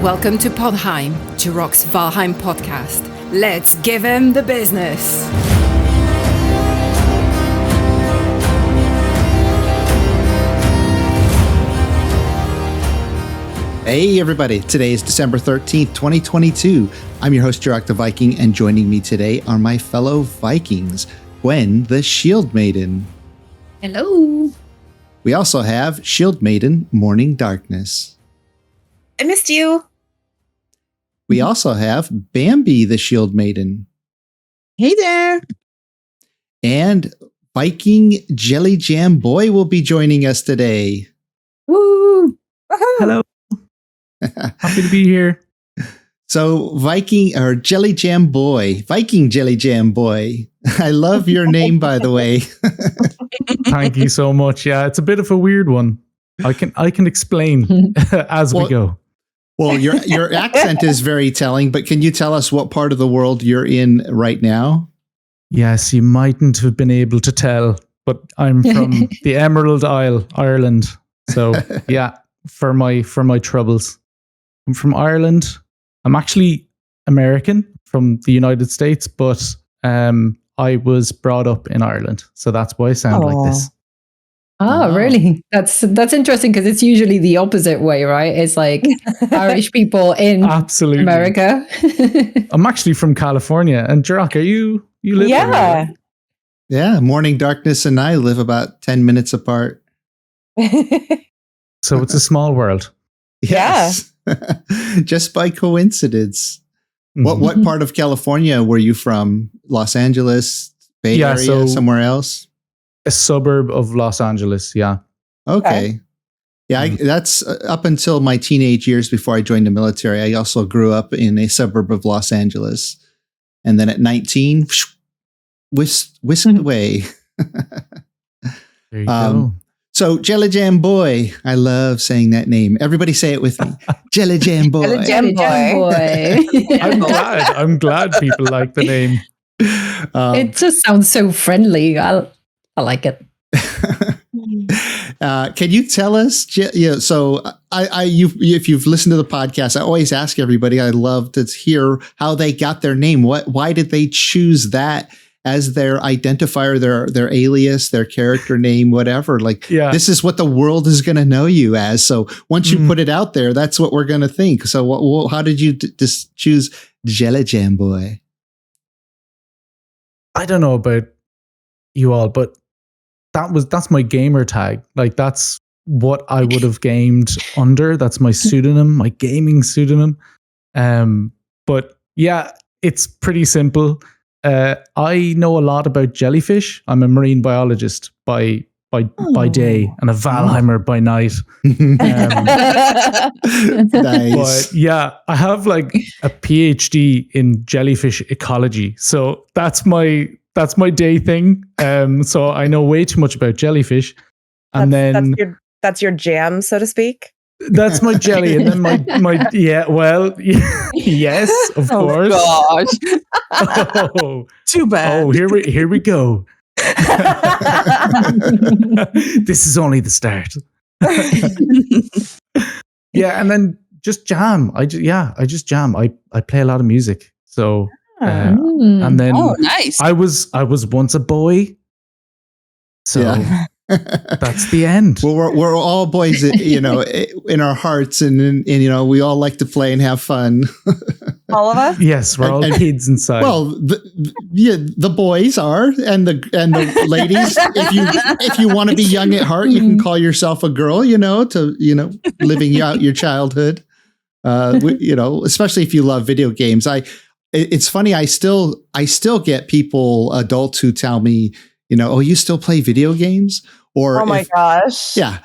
Welcome to Podheim, Jiroc's Valheim podcast. Let's give him the business. Hey everybody, today is December 13th, 2022. I'm your host, Jiroc the Viking, and joining me today are my fellow Vikings, Gwen the Shield Maiden. Hello. We also have Shield Maiden, Morning Darkness. I missed you. We also have Bambi the Shield Maiden. Hey there. And Viking Jelly Jam Boy will be joining us today. Woo. Hello. Happy to be here. So Viking Jelly Jam Boy, Viking Jelly Jam Boy. I love your name, by the way. Thank you so much. Yeah, it's a bit of a weird one. I can explain as we go. Well, your accent is very telling, but can you tell us what part of the world you're in right now? Yes, you mightn't have been able to tell, but I'm from the Emerald Isle, Ireland. So yeah, for my troubles. I'm from Ireland. I'm actually American from the United States, but I was brought up in Ireland. So that's why I sound like this. Oh, really? That's interesting because it's usually the opposite way, right? It's like Irish people in Absolutely. America. I'm actually from California. And Jiroc, you live there, right? Yeah, Morning Darkness and I live about 10 minutes apart. So it's a small world. Yes. Just by coincidence. Mm-hmm. What part of California were you from? Los Angeles, Bay Area, somewhere else? A suburb of Los Angeles, yeah. Okay. Yeah, that's up until my teenage years before I joined the military. I also grew up in a suburb of Los Angeles. And then at 19, whisked away. There you go. So Jelly Jam Boy, I love saying that name. Everybody say it with me. Jelly Jam Boy. Jelly Jam Boy. I'm glad people like the name. It just sounds so friendly. I like it. Can you tell us? So if you've listened to the podcast, I always ask everybody. I love to hear how they got their name. Why did they choose that as their identifier, their alias, their character name, whatever? This is what the world is going to know you as. So once you put it out there, that's what we're going to think. So how did you just choose Jelly Jam Boy? I don't know about you all, but that's my gamer tag. Like that's what I would have gamed under. That's my pseudonym, my gaming pseudonym. But yeah, it's pretty simple. I know a lot about jellyfish. I'm a marine biologist by day and a Valheimer by night. Nice. But yeah, I have like a PhD in jellyfish ecology. So that's my day thing. So I know way too much about jellyfish. And that's your jam, so to speak. That's my jelly. And then my yes, of course. Gosh. Oh, Too bad. Oh, here we go. This is only the start. Yeah, and then just jam. I just jam. I play a lot of music. So and then nice. I was once a boy. So that's the end. Well, we're all boys, in our hearts, and we all like to play and have fun. All of us? Yes, we're all kids inside. Well, the boys are, and the ladies. If you want to be young at heart, you can call yourself a girl. Living out your childhood. Especially if you love video games. It's funny. I still get people, adults, who tell me, oh, you still play video games? Or oh my gosh. Yeah.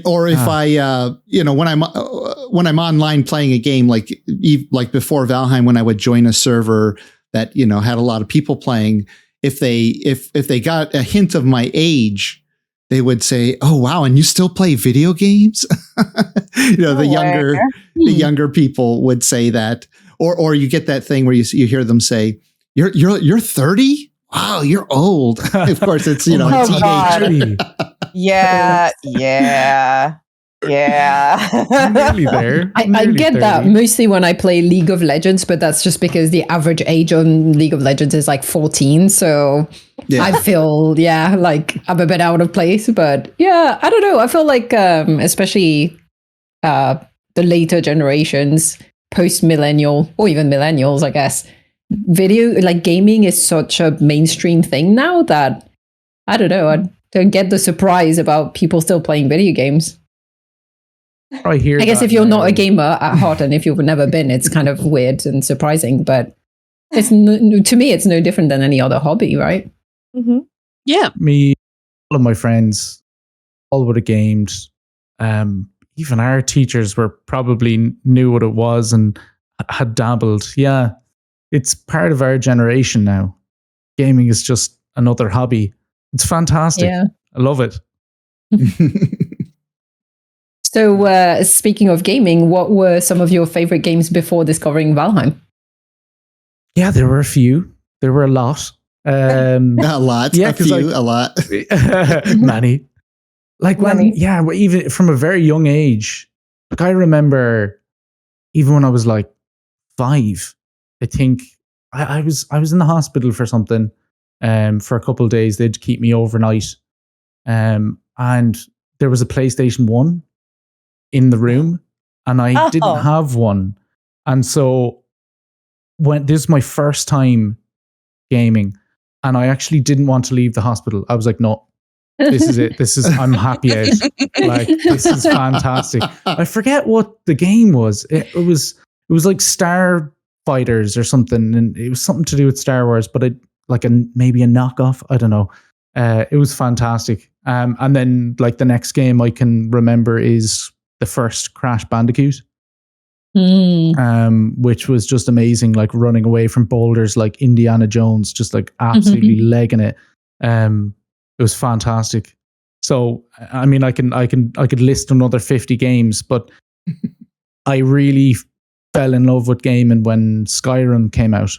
Or if I, when I'm online playing a game, like before Valheim, when I would join a server that, had a lot of people playing, if they got a hint of my age, they would say, "Oh, wow. And you still play video games?" The younger people would say that, or you get that thing where you hear them say, you're 30? Wow, you're old. Of course, it's, teenage. Yeah. Yeah. I'm nearly there. I Nearly get 30. that mostly when I play League of Legends, but that's just because the average age on League of Legends is like 14. So I feel, like I'm a bit out of place. But yeah, I don't know. I feel like, especially the later generations, post-millennial, or even millennials, I guess, gaming is such a mainstream thing now that, I don't know, I don't get the surprise about people still playing video games. I guess if you're not a gamer at heart and if you've never been, it's kind of weird and surprising, but to me, it's no different than any other hobby, right? Mm-hmm. Yeah. Me, all of my friends, all would have gamed. Even our teachers were probably knew what it was and had dabbled. Yeah, it's part of our generation now. Gaming is just another hobby. It's fantastic. Yeah. I love it. So, speaking of gaming, what were some of your favorite games before discovering Valheim? Yeah, there were a few. There were a lot. A lot. Yeah, a few, a lot. Many. Even from a very young age. Like I remember, even when I was like 5, I think I was in the hospital for something. For a couple of days, they'd keep me overnight. And there was a PlayStation 1 in the room, and I didn't have one. And so when this is my first time gaming, and I actually didn't want to leave the hospital. I was like, no, this is it. I'm happy out. Like, this is fantastic. I forget what the game was. It was like Star Fighters or something, and it was something to do with Star Wars, but maybe a knockoff. I don't know. It was fantastic. And then like the next game I can remember is the first Crash Bandicoot. Which was just amazing, like running away from boulders like Indiana Jones, just like absolutely legging it. It was fantastic. So I mean, I could list another 50 games, but I really fell in love with gaming when Skyrim came out.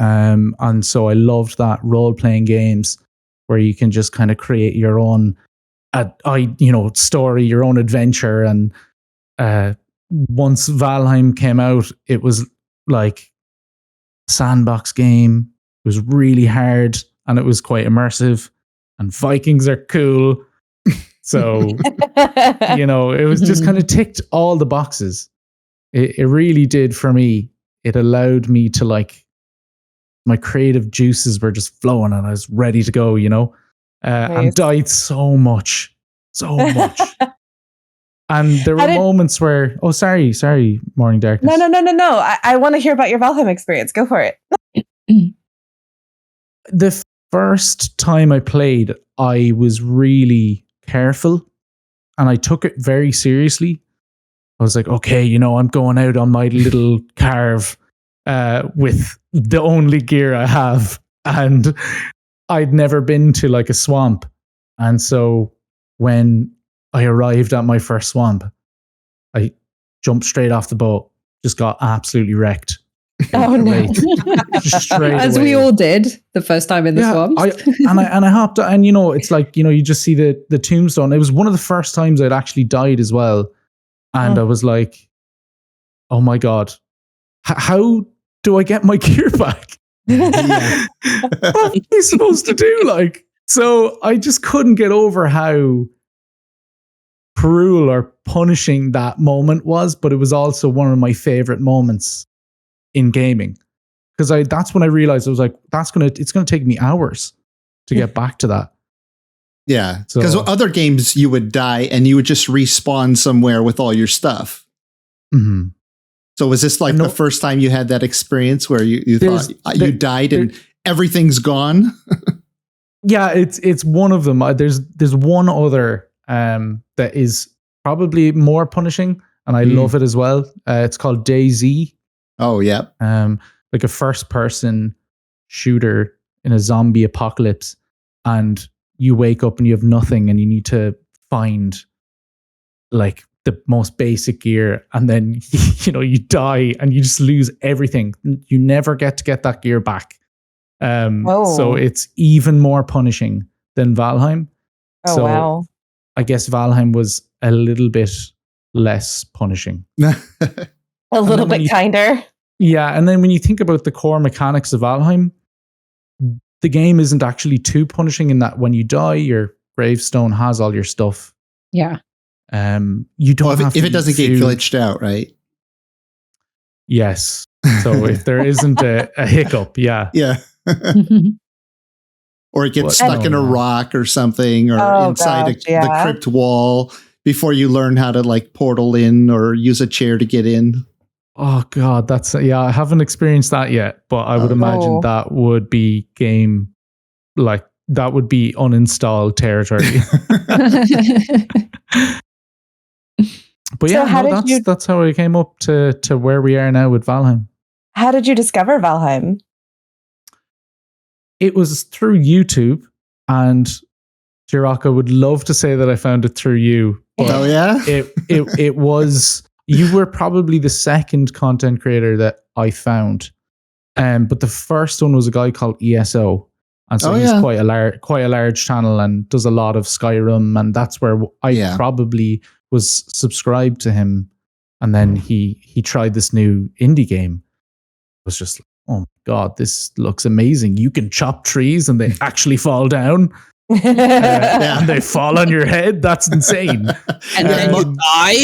And so I loved that role-playing games where you can just kind of create your own story, your own adventure. And once Valheim came out, it was like a sandbox game. It was really hard and it was quite immersive, and Vikings are cool. So, it was just kind of ticked all the boxes. It really did for me. It allowed me to my creative juices were just flowing and I was ready to go, nice. And died so much. And there were moments where, sorry, Morning Darkness. No. I want to hear about your Valheim experience. Go for it. The first time I played, I was really careful and I took it very seriously. I was like, okay, I'm going out on my little carve with the only gear I have. And I'd never been to like a swamp. And so when I arrived at my first swamp, I jumped straight off the boat, just got absolutely wrecked. Oh no! As we all did the first time in the swamps. I hopped, and it's like you just see the tombstone. It was one of the first times I'd actually died as well, and I was like, "Oh my god, how do I get my gear back? What am I supposed to do?" So I just couldn't get over how cruel or punishing that moment was, but it was also one of my favorite moments in gaming, because that's when I realized I was like, it's gonna take me hours to get back to that. Yeah, because other games you would die and you would just respawn somewhere with all your stuff. Mm-hmm. So was this like the first time you had that experience where you thought you died and everything's gone? Yeah, it's one of them. There's one other that is probably more punishing, and I love it as well. It's called DayZ. Oh yeah. Like a first person shooter in a zombie apocalypse, and you wake up and you have nothing and you need to find like the most basic gear, and then you die and you just lose everything. You never get to get that gear back. So it's even more punishing than Valheim. Oh, so wow. I guess Valheim was a little bit less punishing. A little bit kinder. Yeah, and then when you think about the core mechanics of Valheim, the game isn't actually too punishing in that when you die, your gravestone has all your stuff. Yeah. You don't have if it doesn't get glitched out, right? Yes. So if there isn't a hiccup, yeah. Yeah. Or it gets stuck in a rock or something, or inside the crypt wall before you learn how to like portal in or use a chair to get in. Oh God, I haven't experienced that yet, but I would imagine that would be that would be uninstalled territory. But yeah, that's how I came up to where we are now with Valheim. How did you discover Valheim? It was through YouTube, and Jiroc, I would love to say that I found it through you. Oh yeah? It was, you were probably the second content creator that I found. But the first one was a guy called ESO. And so he's quite a large channel and does a lot of Skyrim, and that's where I probably was subscribed to him. And then he tried this new indie game. It was just like, oh my God, this looks amazing. You can chop trees and they actually fall down. And they fall on your head. That's insane. And then you die.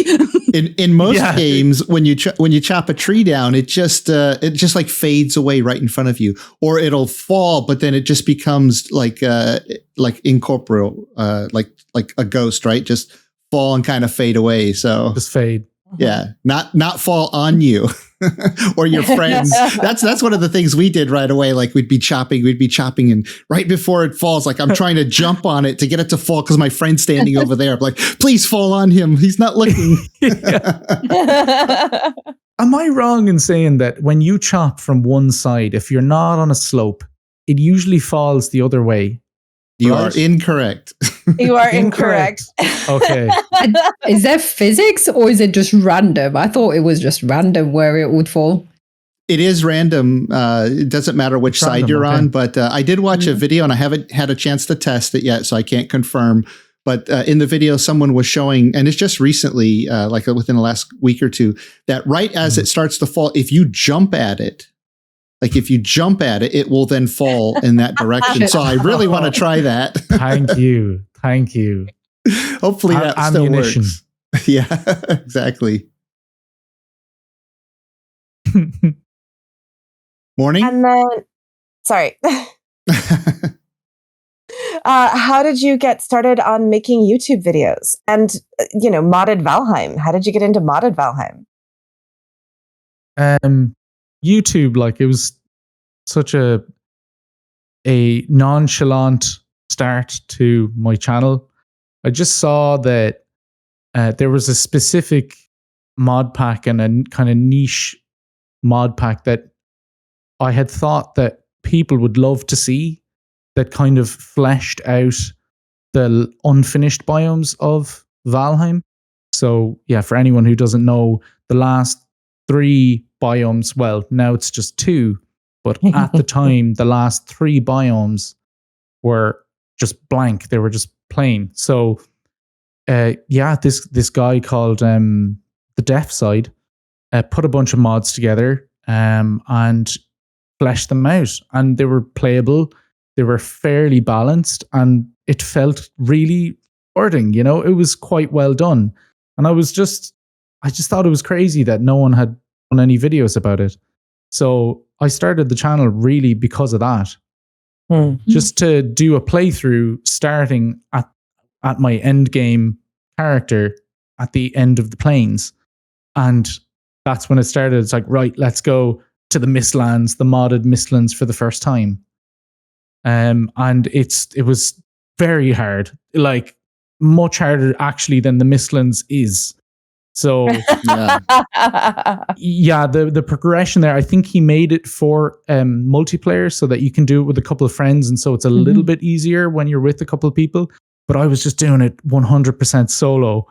In most games, when you chop a tree down, it just like fades away right in front of you, or it'll fall, but then it just becomes like incorporeal, like a ghost, right? Just fall and kind of fade away. So just fade. Yeah, not fall on you or your friends. That's one of the things we did right away. Like we'd be chopping, and right before it falls, like I'm trying to jump on it to get it to fall because my friend's standing over there. I'm like, please fall on him. He's not looking. Am I wrong in saying that when you chop from one side, if you're not on a slope, it usually falls the other way? You are incorrect. You are incorrect. Okay. Is that physics or is it just random? I thought it was just random where it would fall. It is random. It doesn't matter which side you're on, but I did watch a video and I haven't had a chance to test it yet, so I can't confirm. But in the video, someone was showing, and it's just recently, like within the last week or two, that right as it starts to fall, if you jump at it, it will then fall in that direction. So I really want to try that. Thank you. Hopefully that still works. Yeah, exactly. Morning. And then, sorry. How did you get started on making YouTube videos and, modded Valheim? How did you get into modded Valheim? YouTube, like it was such a nonchalant start to my channel. I just saw that there was a specific mod pack and a kind of niche mod pack that I had thought that people would love to see, that kind of fleshed out the unfinished biomes of Valheim. So yeah, for anyone who doesn't know, the last 3 biomes, well, now it's just 2, but at the time, the last 3 biomes were just blank. They were just plain. So this guy called the Deaf Side put a bunch of mods together and fleshed them out, and they were playable. They were fairly balanced, and it felt really rewarding. It was quite well done, and I just thought it was crazy that no one had done any videos about it. So I started the channel really because of that. Just to do a playthrough starting at my end game character at the end of the plains. And that's when it started. It's like, right, let's go to the Mistlands, the modded Mistlands for the first time. And it was very hard, like much harder actually than the Mistlands is. So the progression there, I think he made it for multiplayer so that you can do it with a couple of friends, and so it's a little bit easier when you're with a couple of people. But I was just doing it 100% solo.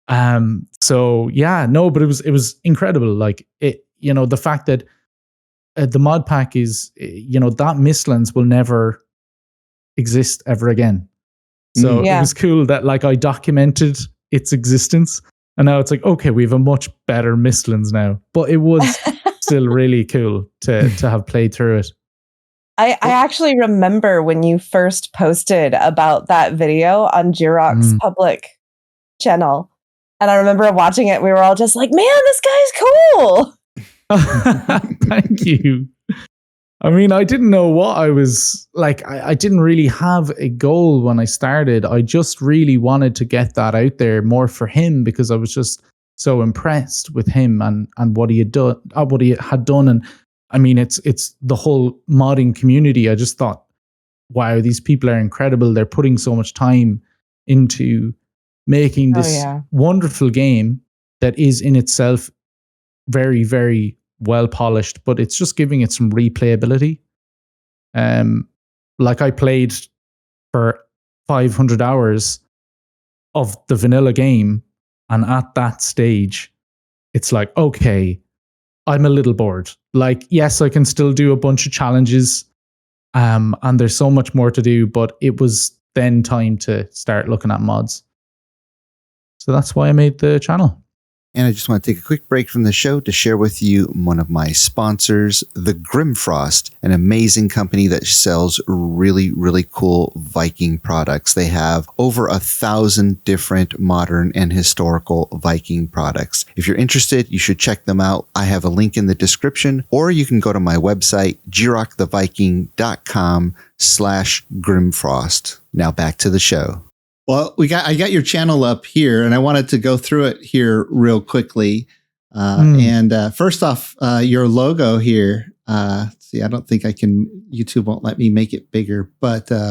But it was incredible. Like it, the fact that the mod pack is, that Mistlands will never exist ever again. So it was cool that like I documented its existence. And now it's like, okay, we have a much better Mistlands now. But it was still really cool to have played through it. I actually remember when you first posted about that video on Jiroc's public channel. And I remember watching it. We were all just like, man, this guy's cool. Thank you. I mean, I didn't know what I was like. I didn't really have a goal when I started. I just really wanted to get that out there more for him because I was just so impressed with him and what he had done. And I mean, it's the whole modding community. I just thought, wow, these people are incredible. They're putting so much time into making this wonderful game that is in itself very, very well polished, but it's just giving it some replayability. Like I played for 500 hours of the vanilla game, and at that stage, it's like, okay, I'm a little bored. Like, yes, I can still do a bunch of challenges, and there's so much more to do, but it was then time to start looking at mods. So that's why I made the channel. And I just want to take a quick break from the show to share with you one of my sponsors, the Grimfrost, an amazing company that sells really, really cool Viking products. They have over 1,000 different modern and historical Viking products. If you're interested, you should check them out. I have a link in the description, or you can go to my website, jiroctheviking.com/Grimfrost. Now back to the show. Well, I got your channel up here, and I wanted to go through it here real quickly. And first off, your logo here. See, I don't think I can. YouTube won't let me make it bigger, but I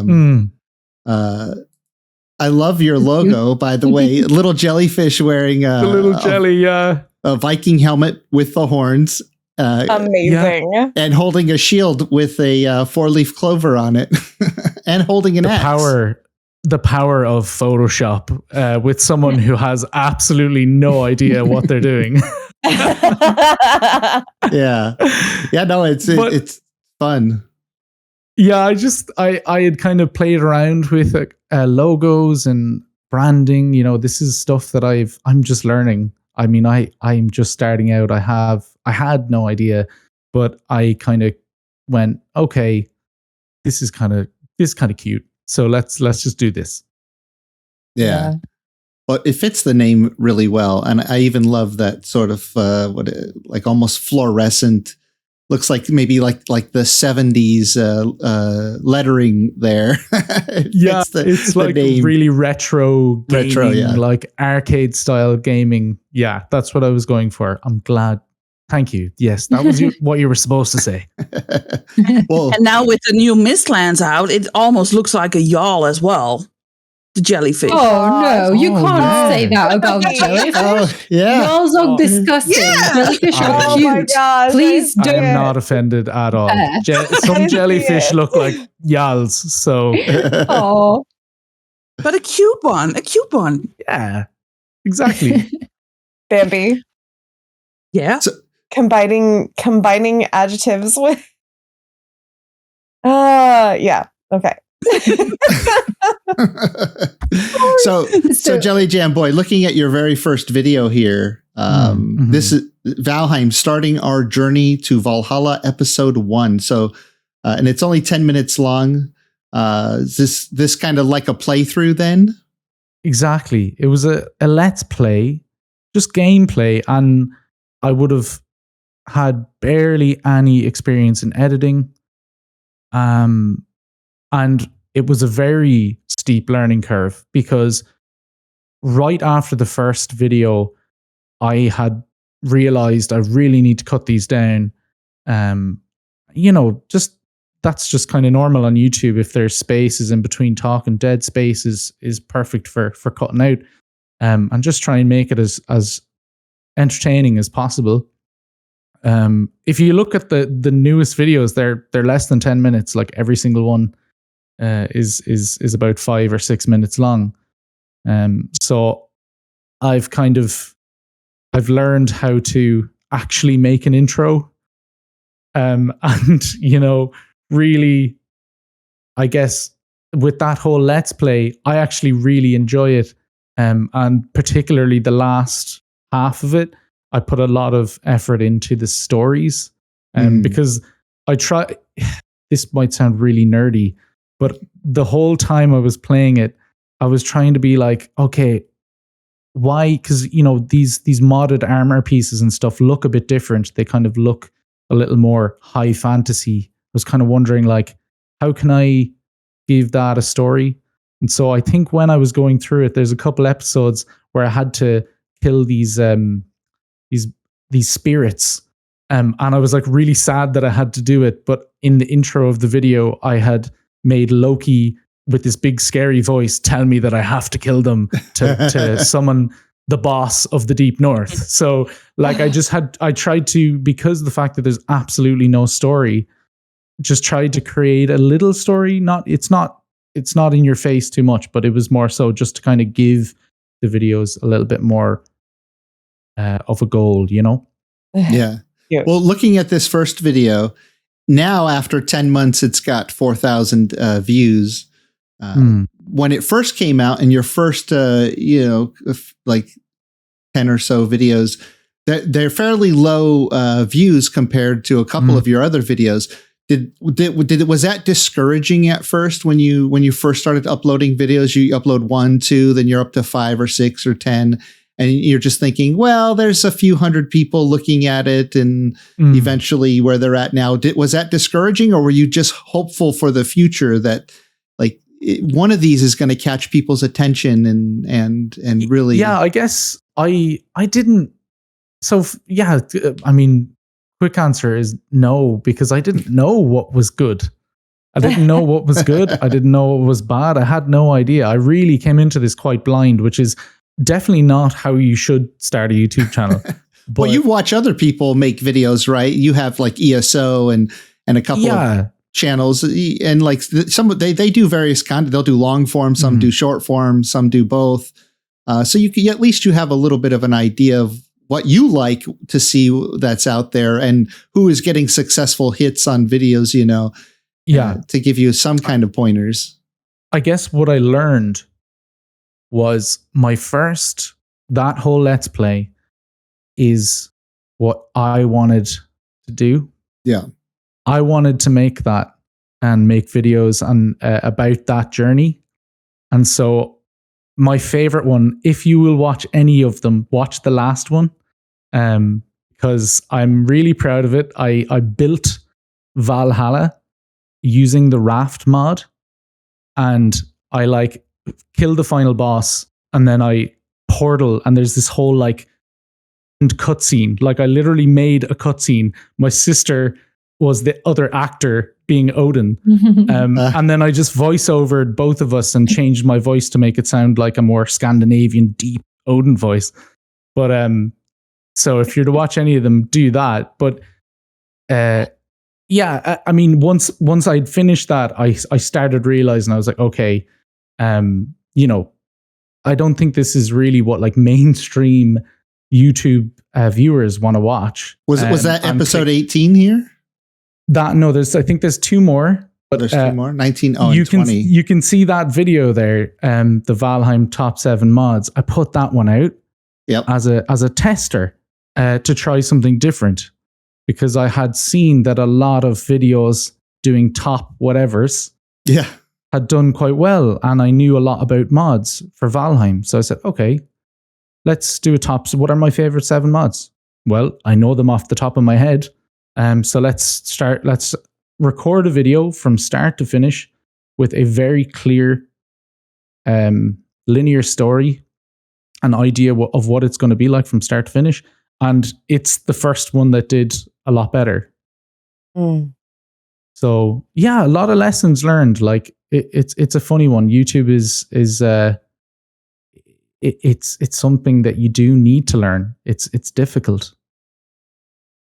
love your logo. By the way, little jellyfish wearing the little jelly, a Viking helmet with the horns. Amazing, and holding a shield with a 4-leaf clover on it, and holding an axe. The power of Photoshop with someone who has absolutely no idea what they're doing. Yeah. No, it's fun. Yeah, I had kind of played around with logos and branding. You know, this is stuff that I'm just learning. I mean, I'm just starting out. I had no idea, but I kind of went, okay, this is kind of cute. So let's just do this. Yeah. Well, it fits the name really well, and I even love that sort of like almost fluorescent. Looks like maybe like the 70s lettering there. It's like name. Really retro gaming, like arcade style gaming. Yeah, that's what I was going for. I'm glad. Thank you. Yes, that was what you were supposed to say. Well, and now with the new Mistlands out, it almost looks like a yawl as well. The jellyfish. Oh no, you can't say that about jellyfish. Yawls are disgusting. Yeah. Jellyfish are cute. My God, please don't. I'm not offended at all. Some jellyfish look like yawls, so. Oh, but a cute one. Yeah, exactly. Bambi. Yeah. So, combining adjectives with yeah, okay. so Jelly Jam Boy, looking at your very first video here, this is Valheim, starting our journey to Valhalla, episode 1. So and it's only 10 minutes long. Is this kind of like a playthrough then? Exactly. It was a let's play, just gameplay, and I would have had barely any experience in editing. And it was a very steep learning curve because right after the first video, I had realized I really need to cut these down. Just that's just kind of normal on YouTube. If there's spaces in between talk, and dead spaces is perfect for cutting out. And just try and make it as entertaining as possible. If you look at the newest videos, they're less than 10 minutes. Like every single one is about 5 or 6 minutes long. So I've learned how to actually make an intro. And really, I guess with that whole let's play, I actually really enjoy it. And particularly the last half of it, I put a lot of effort into the stories. Because I try, this might sound really nerdy, but the whole time I was playing it, I was trying to be like, okay, why? Because, these modded armor pieces and stuff look a bit different. They kind of look a little more high fantasy. I was kind of wondering, like, how can I give that a story? And so I think when I was going through it, there's a couple episodes where I had to kill these spirits. And I was like really sad that I had to do it. But in the intro of the video, I had made Loki with this big scary voice tell me that I have to kill them to summon the boss of the Deep North. So like I tried to, because of the fact that there's absolutely no story, just tried to create a little story. It's not in your face too much, but it was more so just to kind of give the videos a little bit more of a goal, Yeah. Well, looking at this first video, now after 10 months, it's got 4,000 views. When it first came out and your first, like 10 or so videos, they're fairly low views compared to a couple of your other videos. Was that discouraging at first when you first started uploading videos? You upload 1, 2, then you're up to 5 or 6 or 10. And you're just thinking, well, there's a few hundred people looking at it, and eventually where they're at now. Was that discouraging, or were you just hopeful for the future that like one of these is going to catch people's attention and really? Yeah, I guess I didn't. So yeah, I mean, quick answer is no, because I didn't know what was good. I didn't know what was good. I didn't know what was bad. I had no idea. I really came into this quite blind, which is definitely not how you should start a YouTube channel. But well, you watch other people make videos, right? You have like ESO and a couple of channels, and like they do various content. They'll do long form, some do short form, some do both. So at least you have a little bit of an idea of what you like to see that's out there and who is getting successful hits on videos, to give you some kind of pointers. I guess what I learned was that whole Let's Play is what I wanted to do. Yeah. I wanted to make that and make videos on about that journey. And so my favorite one, if you will watch any of them, watch the last one. Because I'm really proud of it. I built Valhalla using the raft mod, and I like kill the final boss, and then I portal, and there's this whole like cutscene. Like I literally made a cutscene. My sister was the other actor being Odin, and then I just voice-overed both of us and changed my voice to make it sound like a more Scandinavian, deep Odin voice. But so if you're to watch any of them, do that. But I mean, once I'd finished that, I started realizing, I was like, okay. I don't think this is really what like mainstream YouTube viewers want to watch. Was that episode 18 here? I think there's 2 more. But there's 2 more. 19. Oh, you 20. You can see that video there. The Valheim top 7 mods. I put that one out. Yep. As a tester to try something different, because I had seen that a lot of videos doing top whatevers. Yeah. Had done quite well, and I knew a lot about mods for Valheim. So I said, okay, let's do a top. So what are my favorite 7 mods? Well, I know them off the top of my head. So let's record a video from start to finish with a very clear linear story, an idea of what it's going to be like from start to finish. And it's the first one that did a lot better. So yeah, a lot of lessons learned. Like it's a funny one. YouTube is it's something that you do need to learn. It's difficult.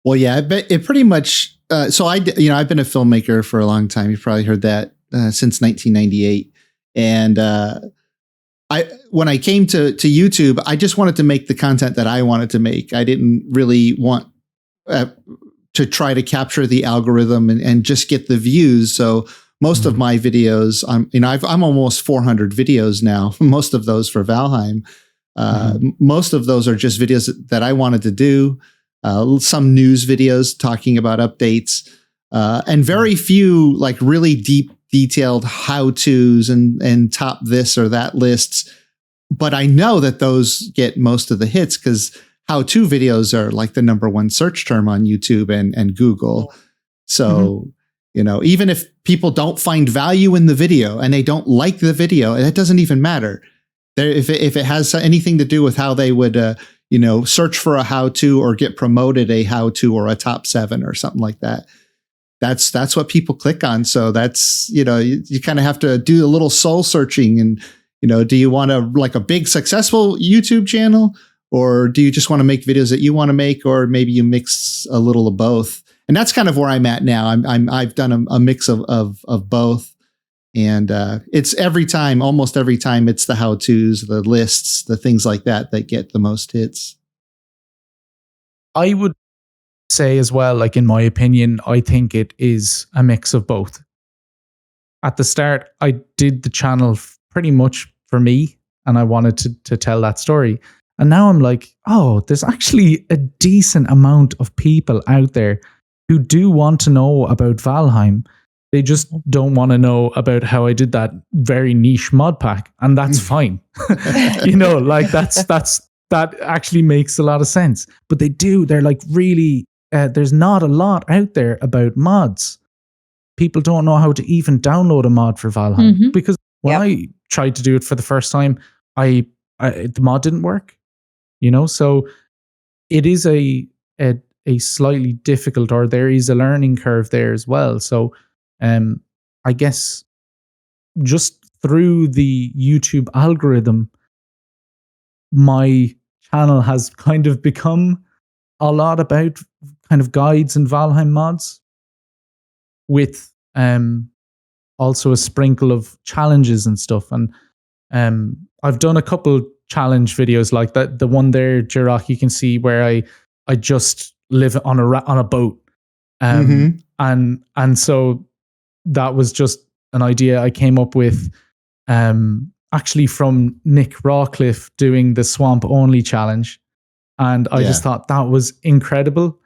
Well, yeah, I bet it pretty much. So I've been a filmmaker for a long time. You've probably heard that since 1998. And when I came to YouTube, I just wanted to make the content that I wanted to make. I didn't really want to try to capture the algorithm and just get the views. So most of my videos, I'm almost 400 videos now, most of those for Valheim. Most of those are just videos that I wanted to do. Some news videos talking about updates, and very few like really deep, detailed how-tos and top this or that lists. But I know that those get most of the hits because how-to videos are like the number one search term on YouTube and Google. So, even if people don't find value in the video and they don't like the video, that doesn't even matter. If it has anything to do with how they would, search for a how-to or get promoted a how-to or a top 7 or something like that, that's what people click on. So that's, you kind of have to do a little soul searching and, do you want a big successful YouTube channel, or do you just want to make videos that you want to make, or maybe you mix a little of both? And that's kind of where I'm at now. I've done a mix of both, and it's almost every time, it's the how-tos, the lists, the things like that get the most hits. I would say as well, like in my opinion, I think it is a mix of both. At the start, I did the channel pretty much for me, and I wanted to tell that story. And now I'm like, oh, there's actually a decent amount of people out there who do want to know about Valheim. They just don't want to know about how I did that very niche mod pack, and that's fine. That actually makes a lot of sense. But they're like really, there's not a lot out there about mods. People don't know how to even download a mod for Valheim, because when I tried to do it for the first time, the mod didn't work. So it is a slightly difficult, or there is a learning curve there as well. So I guess just through the YouTube algorithm, my channel has kind of become a lot about kind of guides and Valheim mods, with also a sprinkle of challenges and stuff. And I've done a couple challenge videos like that. The one there, Jiroc, you can see where I just live on a boat, and so that was just an idea I came up with, actually from Nick Rawcliffe doing the Swamp Only challenge, and I just thought that was incredible.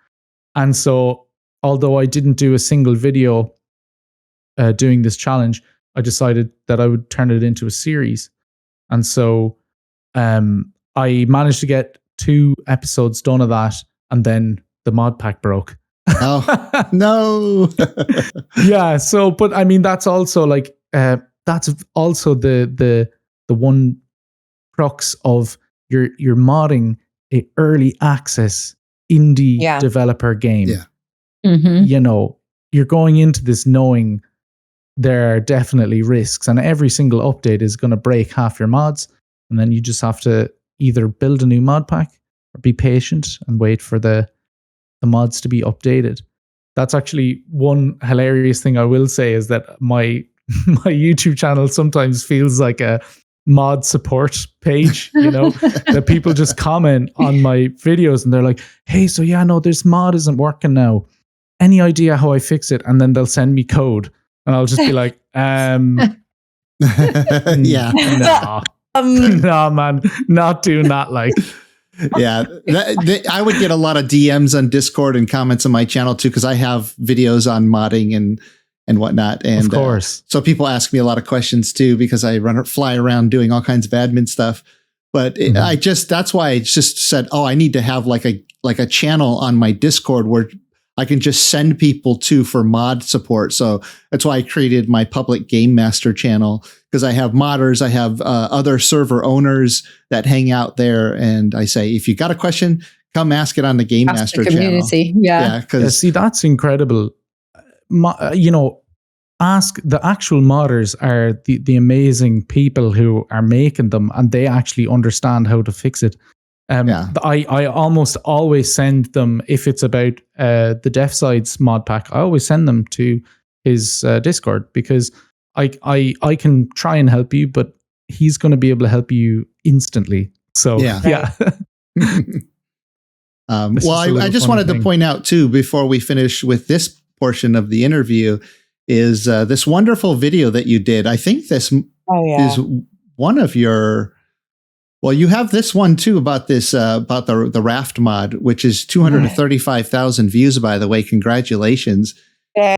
And so, although I didn't do a single video doing this challenge, I decided that I would turn it into a series. And so I managed to get 2 episodes done of that, and then the mod pack broke. Oh, no. Yeah. So, but I mean, that's also like, that's also the one crux of your modding a early access indie developer game. Yeah. You're going into this knowing there are definitely risks, and every single update is going to break half your mods. And then you just have to either build a new mod pack or be patient and wait for the mods to be updated. That's actually one hilarious thing I will say, is that my YouTube channel sometimes feels like a mod support page, that people just comment on my videos and they're like, hey, so this mod isn't working now. Any idea how I fix it? And then they'll send me code, and I'll just be like, no, man, not doing that. Like, yeah, I would get a lot of DMs on Discord and comments on my channel too, because I have videos on modding and whatnot. And of course, so people ask me a lot of questions too, because I fly around doing all kinds of admin stuff. But that's why I just said, I need to have like a channel on my Discord where I can just send people to for mod support. So that's why I created my public Game Master channel, because I have modders, I have other server owners that hang out there, and I say, if you got a question, come ask it on the Game Master community. channel. Yeah. See, that's incredible. Ask the actual modders are the amazing people who are making them, and they actually understand how to fix it. I almost always send them, if it's about the Deaf Sides mod pack, I always send them to his Discord, because I can try and help you, but he's going to be able to help you instantly. So yeah. Well, I just wanted to point out too, before we finish with this portion of the interview, is this wonderful video that you did. I think this is one of your Well, you have this one too about this about the raft mod, which is 235,000 views. By the way, congratulations! Yeah,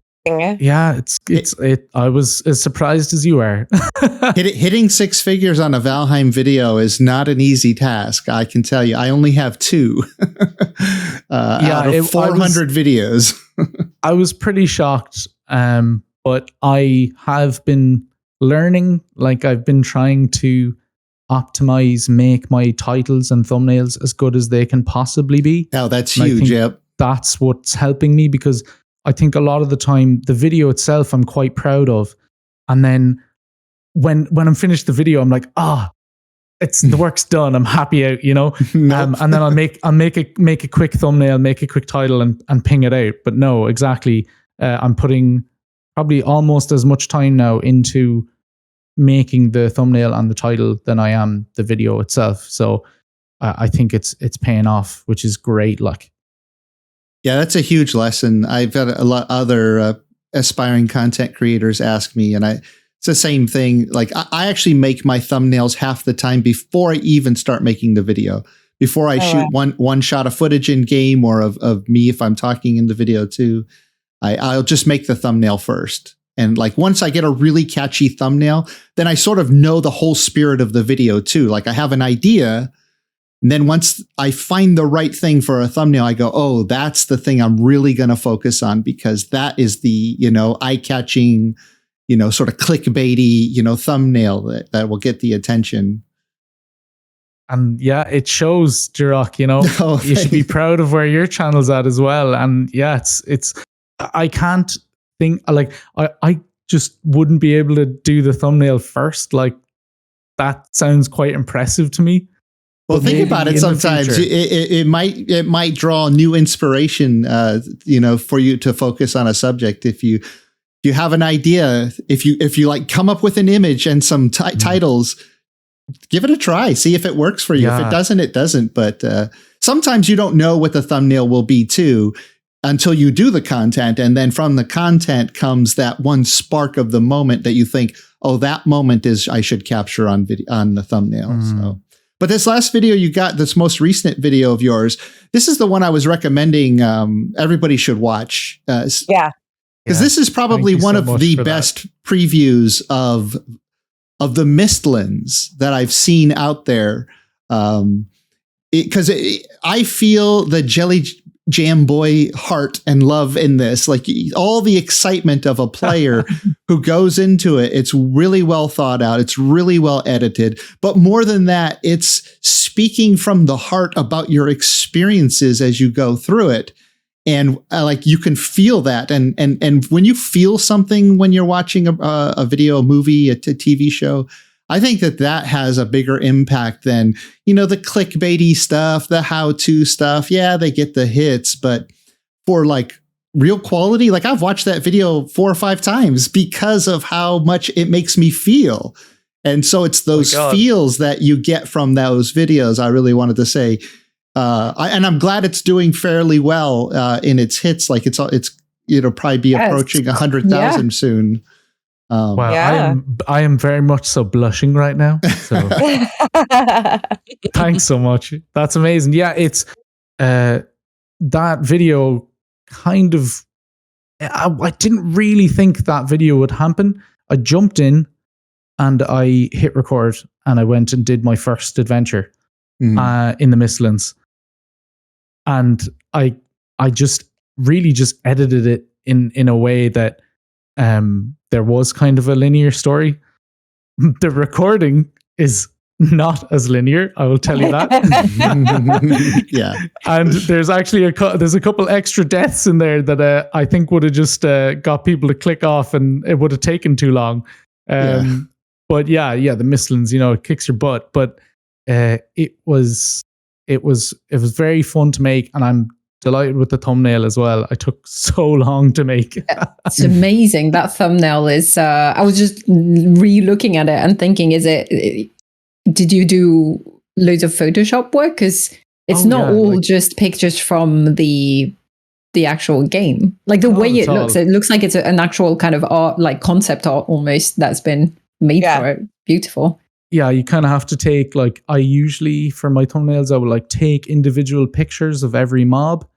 I was as surprised as you are. Hitting six figures on a Valheim video is not an easy task. I can tell you. I only have 2 out of 400 videos. I was pretty shocked, but I have been learning. Like I've been trying to make my titles and thumbnails as good as they can possibly be. Oh, that's huge. Yep. That's what's helping me, because I think a lot of the time the video itself I'm quite proud of. And then when I'm finished the video, I'm like, it's the work's done. I'm happy out, nope. And then I'll make a quick thumbnail, make a quick title and ping it out. But no, exactly. I'm putting probably almost as much time now into making the thumbnail and the title than I am the video itself. So I think it's paying off, which is great. Like, yeah, that's a huge lesson. I've had a lot of other aspiring content creators ask me, and it's the same thing. Like I actually make my thumbnails half the time before I even start making the video. Before I shoot one shot of footage in game or of me if I'm talking in the video too, I'll just make the thumbnail first. And like once I get a really catchy thumbnail, then I sort of know the whole spirit of the video too. Like I have an idea, and then once I find the right thing for a thumbnail, I go, oh, that's the thing I'm really going to focus on, because that is the, eye-catching, sort of clickbaity, thumbnail that will get the attention. And yeah, it shows, Jiroc, you should be proud of where your channel's at as well. And yeah, it's I can't think, like, I just wouldn't be able to do the thumbnail first. Like, that sounds quite impressive to me. Well, think about it. Sometimes it might draw new inspiration, for you to focus on a subject. If you have an idea, if you like come up with an image and some titles, give it a try. See if it works for you. Yeah. If it doesn't, it doesn't. But sometimes you don't know what the thumbnail will be too until you do the content, and then from the content comes that one spark of the moment that you think, oh, that moment is I should capture on video on the thumbnail. So. But this last video you got, this most recent video of yours, this is the one I was recommending everybody should watch. Because this is probably one of the best previews of the Mistlands that I've seen out there. Because I feel the Jelly Jam Boy heart and love in this, like all the excitement of a player who goes into it. It's really well thought out. It's really well edited. But more than that, it's speaking from the heart about your experiences as you go through it. And like you can feel that. And when you feel something when you're watching a video, a movie, a TV show, I think that has a bigger impact than, the clickbaity stuff, the how-to stuff. Yeah, they get the hits, but for like real quality, like I've watched that video 4 or 5 times because of how much it makes me feel. And so it's those feels that you get from those videos. I really wanted to say, and I'm glad it's doing fairly well in its hits. Like it's probably be approaching 100,000 soon. Wow, I am very much so blushing right now. So thanks so much. That's amazing. Yeah, it's that video kind of. I didn't really think that video would happen. I jumped in and I hit record and I went and did my first adventure in the Mistlands, and I just really just edited it in a way that there was kind of a linear story. The recording is not as linear, I will tell you that. Yeah, and there's actually there's a couple extra deaths in there that I think would have just got people to click off, and it would have taken too long. But yeah, the Mistlands, it kicks your butt. But it was very fun to make, and I'm delighted with the thumbnail as well. I took so long to make. It's amazing. That thumbnail is, I was just re-looking at it and thinking, did you do loads of Photoshop work? Because it's not all just pictures from the actual game. Like the way it looks like it's an actual kind of art, like concept art almost, that's been made for it. Beautiful. you kind of have to take, like, I usually, for my thumbnails, I would like take individual pictures of every mob,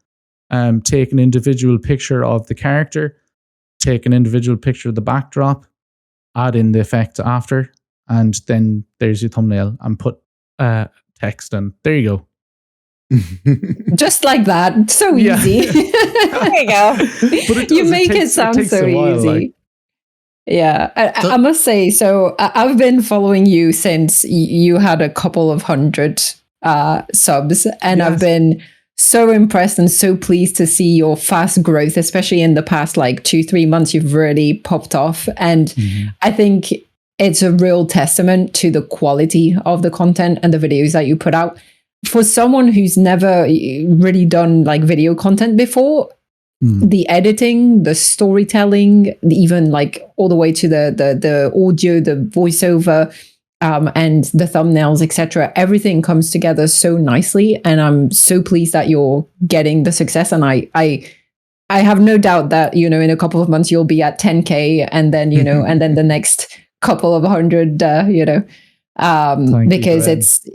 take an individual picture of the character, take an individual picture of the backdrop, add in the effect after, and then there's your thumbnail, and put text, and there you go. Just like that. So easy. There you go. You make it sound so easy. Yeah, I must say, so I've been following you since you had a couple of hundred subs, and I've been so impressed and so pleased to see your fast growth, especially in the past like 2-3 months. You've really popped off, and I think it's a real testament to the quality of the content and the videos that you put out. For someone who's never really done like video content before, the editing, the storytelling, even like all the way to the audio, the voiceover, and the thumbnails, etc. Everything comes together so nicely, and I'm so pleased that you're getting the success. And I have no doubt that, you know, in a couple of months you'll be at 10K, and then, you know, and then the next couple of hundred, you know, because it's.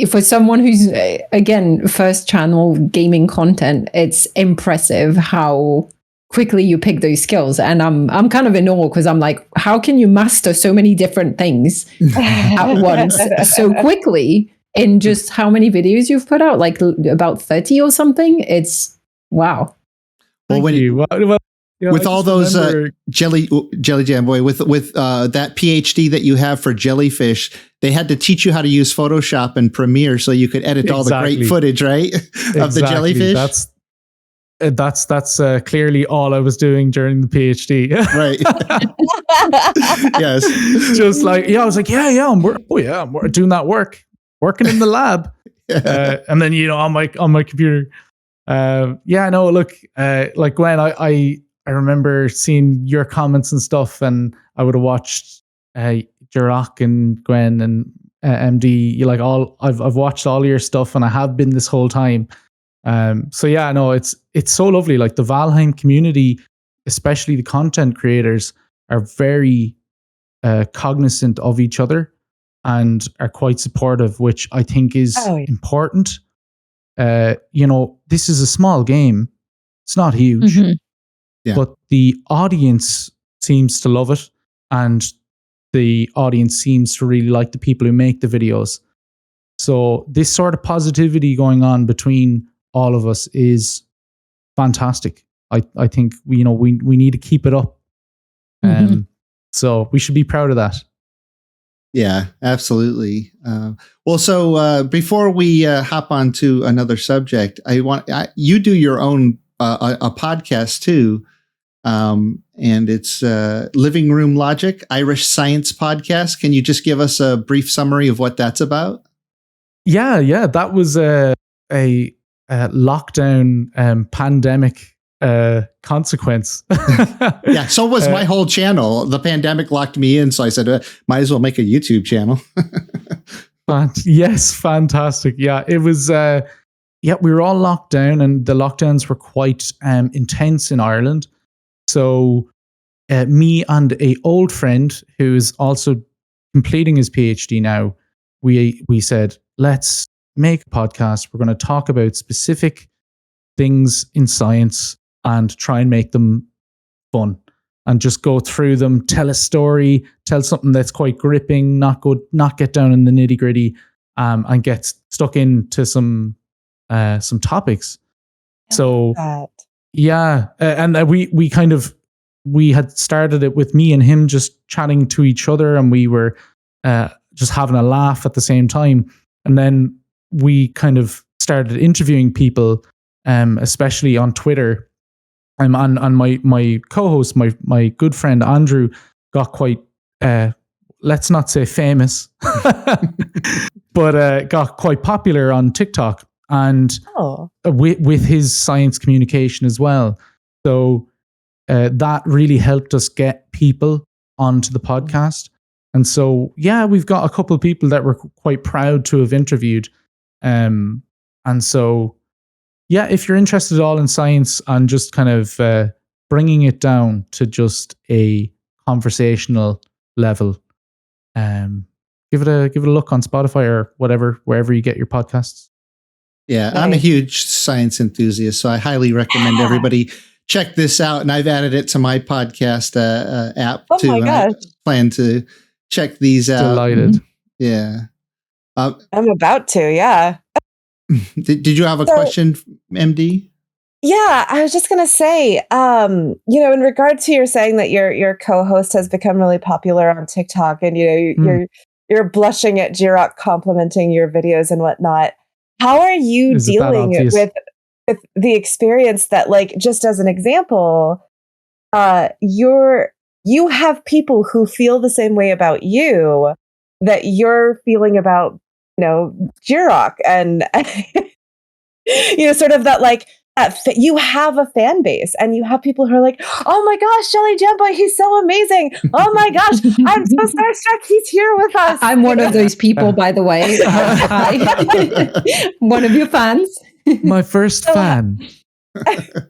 For someone who's, again, first channel gaming content, it's impressive how quickly you pick those skills. And I'm kind of in awe, because I'm like, how can you master so many different things at once so quickly in just how many videos you've put out? Like about 30 or something? It's wow. Well, Thank you. Well, with all those Jelly Jam Boy, with that PhD that you have for jellyfish, they had to teach you how to use Photoshop and Premiere so you could edit all the great footage, right? Of the jellyfish. That's clearly all I was doing during the PhD. Right. Yes. Just like, I was like, I'm doing that working in the lab. And then, you know, on my computer. Look, like Gwen, I remember seeing your comments and stuff, and I would have watched Jiroc and Gwen and MD. You like I've watched all your stuff, and I have been this whole time. It's so lovely. Like the Valheim community, especially the content creators, are very cognizant of each other and are quite supportive, which I think is important. You know, this is a small game; it's not huge. Yeah. But the audience seems to love it, and the audience seems to really like the people who make the videos. So this sort of positivity going on between all of us is fantastic. I think we need to keep it up. So we should be proud of that. Yeah, absolutely. So before we hop on to another subject, you do your own a podcast too. And it's Living Room Logic, Irish Science Podcast. Can you just give us a brief summary of what that's about? Yeah, that was a lockdown pandemic consequence. Yeah, so was my whole channel. The pandemic locked me in, so I said, might as well make a YouTube channel. Yes, fantastic. Yeah, it was. We were all locked down, and the lockdowns were quite intense in Ireland. So me and a old friend who is also completing his PhD now, we said, let's make a podcast. We're going to talk about specific things in science and try and make them fun and just go through them, tell a story, tell something that's quite gripping, not get down in the nitty gritty, and get stuck into some topics. So and we had started it with me and him just chatting to each other, and we were just having a laugh at the same time. And then we kind of started interviewing people, especially on Twitter. And my co-host, my good friend Andrew, got quite, let's not say famous, but got quite popular on TikTok, and with his science communication as well. So that really helped us get people onto the podcast. And so, we've got a couple of people that we're quite proud to have interviewed. And so, if you're interested at all in science and just kind of bringing it down to just a conversational level, give it a look on Spotify or wherever you get your podcasts. Yeah, nice. I'm a huge science enthusiast, so I highly recommend everybody check this out. And I've added it to my podcast app too. My gosh. I plan to check these out. Delighted. Yeah. I'm about to, yeah. Did you have a question, MD? Yeah, I was just going to say, in regard to your saying that your co-host has become really popular on TikTok and, you're blushing at Jiroc complimenting your videos and whatnot. How are you dealing with the experience that, like, just as an example, you have people who feel the same way about you that you're feeling about, Jiroc and, sort of that, like, you have a fan base and you have people who are like, oh my gosh, Jelly Jamboy, he's so amazing. Oh my gosh, I'm so starstruck. He's here with us. I'm one of those people, by the way. Hi. One of your fans. My first fan.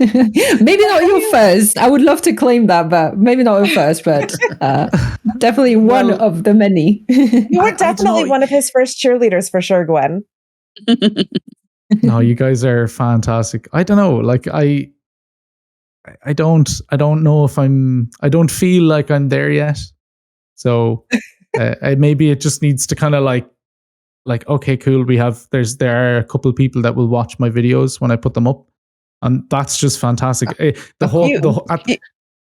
Maybe not your first. I would love to claim that, but maybe not your first, but definitely one of the many. You were definitely one of his first cheerleaders for sure, Gwen. No, you guys are fantastic. I don't know, like I don't know if I don't feel like I'm there yet. So maybe it just needs to kind of like, okay, cool. There are a couple of people that will watch my videos when I put them up, and that's just fantastic.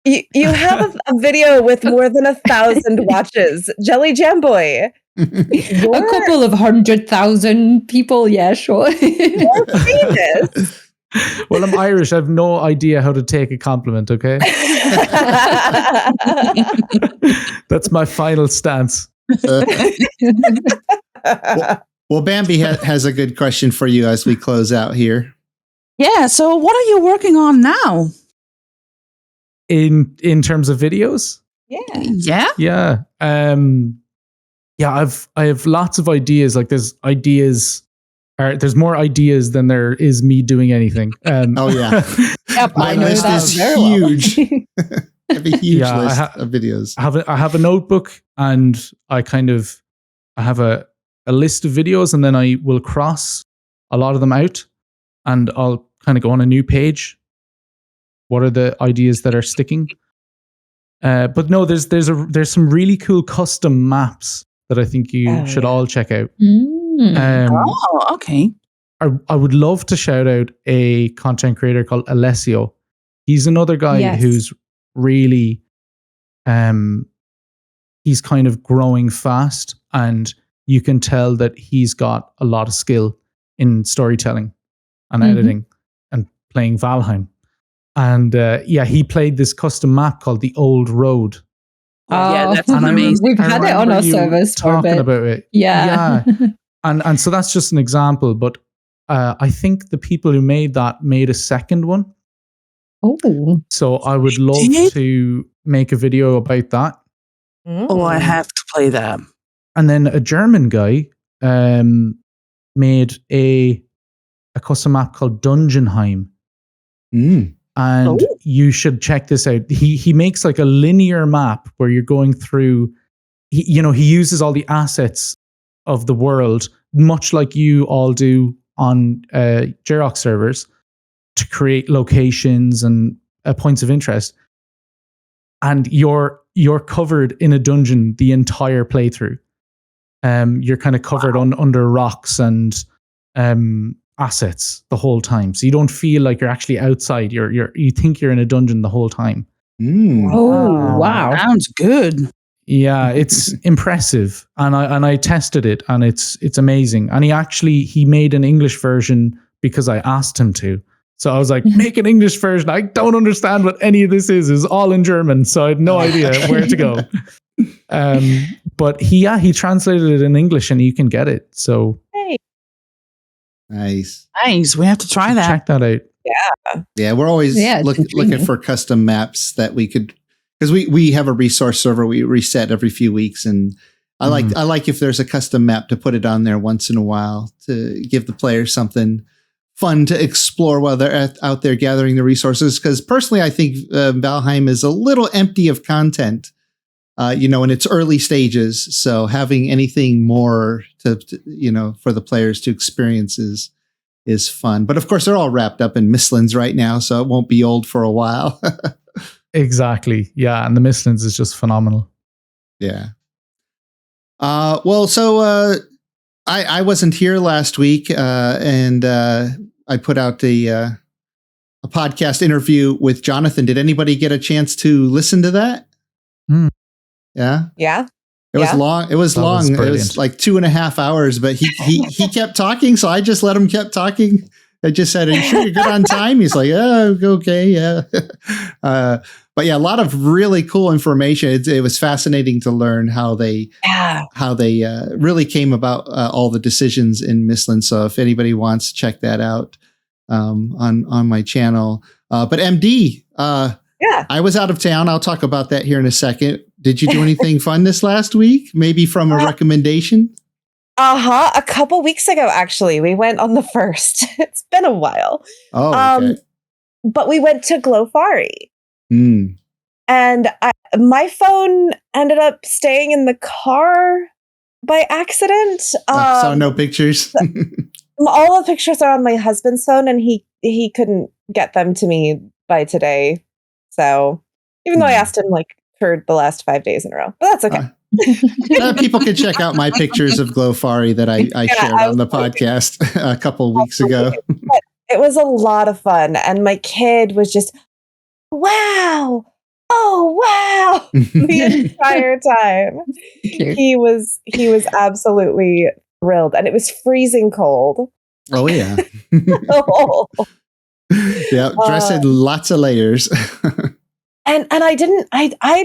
You have a video with more than 1,000 watches, Jelly Jamboy. A couple of 100,000 people, yeah, sure. You're famous. Well, I'm Irish. I have no idea how to take a compliment, okay? That's my final stance. Well, Bambi has a good question for you as we close out here. Yeah, so what are you working on now? In terms of videos? Yeah. Yeah, I have lots of ideas. Like there's more ideas than there is me doing anything. Oh yeah, yep, my list is huge. I have a huge list of videos. I have a notebook, and I have a list of videos, and then I will cross a lot of them out, and I'll kind of go on a new page. What are the ideas that are sticking? But no, there's some really cool custom maps that I think you should all check out. Okay. I would love to shout out a content creator called Alessio. He's another guy who's really, he's kind of growing fast, and you can tell that he's got a lot of skill in storytelling and editing and playing Valheim. And he played this custom map called The Old Road. Yeah, that's amazing. We've had it on our servers talking about it. Yeah. And so that's just an example, but I think the people who made that made a second one. Oh. So I would love to make a video about that. Oh, I have to play that. And then a German guy made a custom map called Dungeonheim. And you should check this out. He makes like a linear map where you're going through, he uses all the assets of the world, much like you all do on Jiroc servers, to create locations and points of interest. And you're covered in a dungeon the entire playthrough. You're kind of covered under rocks and assets the whole time, so you don't feel like you're actually outside. You think you're in a dungeon the whole time. Oh wow, sounds good. Yeah, it's impressive, and I tested it, and it's amazing. And he made an English version because I asked him to. So I was like, make an English version. I don't understand what any of this is. It's all in German, so I had no idea where to go. But he translated it in English, and you can get it. So hey. Nice. We have to try that. Check that out. Yeah, we're always looking for custom maps that we could, because we have a resource server we reset every few weeks, and I like if there's a custom map to put it on there once in a while to give the players something fun to explore while they're out there gathering the resources. Because personally, I think Valheim is a little empty of content in its early stages. So having anything more to for the players to experience is fun. But of course, they're all wrapped up in Mistlands right now, so it won't be old for a while. Exactly. Yeah, and the Mistlands is just phenomenal. Yeah. So I wasn't here last week, and I put out a podcast interview with Jonathan. Did anybody get a chance to listen to that? Yeah. Yeah. It was long. It was long. It was like 2.5 hours, but he kept talking. So I just let him keep talking. I just said, "Are you sure you're good on time?" He's like, "Oh, okay. Yeah." But yeah, a lot of really cool information. It was fascinating to learn how they really came about all the decisions in Mistlands. So if anybody wants to check that out on my channel. But MD, I was out of town. I'll talk about that here in a second. Did you do anything fun this last week? Maybe from a recommendation? A couple weeks ago, actually, we went on the 1st. It's been a while. Oh, okay. But we went to Glowfari. Mm. And my phone ended up staying in the car by accident. So no pictures? All the pictures are on my husband's phone, and he couldn't get them to me by today. So even though I asked him for the last 5 days in a row, but that's okay. People can check out my pictures of Glowfari that I shared on the podcast a couple of weeks ago. But it was a lot of fun, and my kid was just, wow, oh wow, the entire time. He was absolutely thrilled, and it was freezing cold. Oh yeah. Yeah, dressed in lots of layers. And I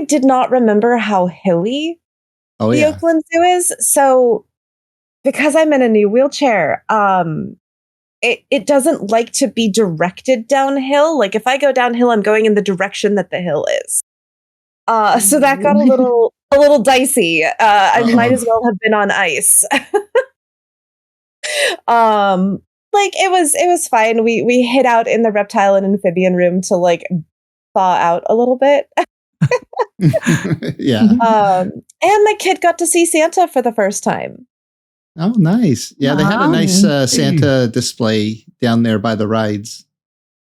did not remember how hilly the Oakland Zoo is. So because I'm in a new wheelchair, it doesn't like to be directed downhill. Like if I go downhill, I'm going in the direction that the hill is. So that got a little dicey. I might as well have been on ice. It was fine. We hid out in the reptile and amphibian room to thaw out a little bit. Yeah. And my kid got to see Santa for the first time. Oh, nice. Yeah, they had a nice Santa display down there by the rides.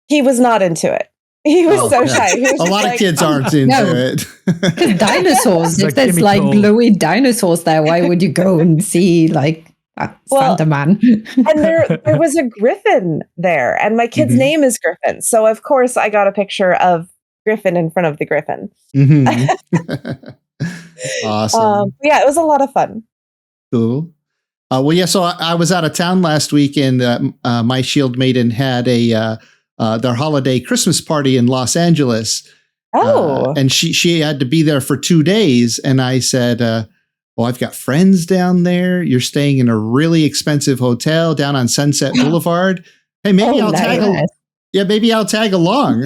He was not into it. He was so shy. A lot of kids aren't into it. Because dinosaurs, if there's glowy dinosaurs there, why would you go and see Santa Man? And there was a griffin there, and my kid's name is Griffin. So of course I got a picture of Griffin in front of the griffin. Awesome. Yeah, it was a lot of fun. Cool. So I was out of town last week, and My Shield Maiden had their holiday Christmas party in Los Angeles. And she had to be there for 2 days, and I said, well, I've got friends down there. You're staying in a really expensive hotel down on Sunset Boulevard. Hey, maybe I'll tag. Yeah, maybe I'll tag along.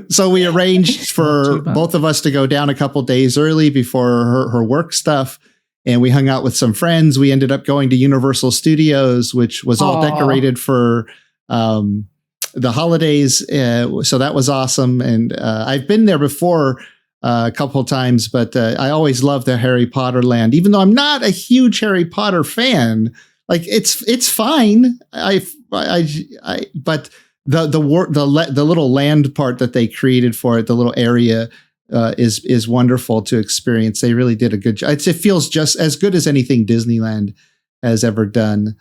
So we arranged for both of us to go down a couple days early before her work stuff. And we hung out with some friends. We ended up going to Universal Studios, which was all decorated for the holidays. So that was awesome. And I've been there before a couple of times, but I always love the Harry Potter land, even though I'm not a huge Harry Potter fan. It's fine. But the little land part that they created for it, the little area, is wonderful to experience. They really did a good job. It feels just as good as anything Disneyland has ever done.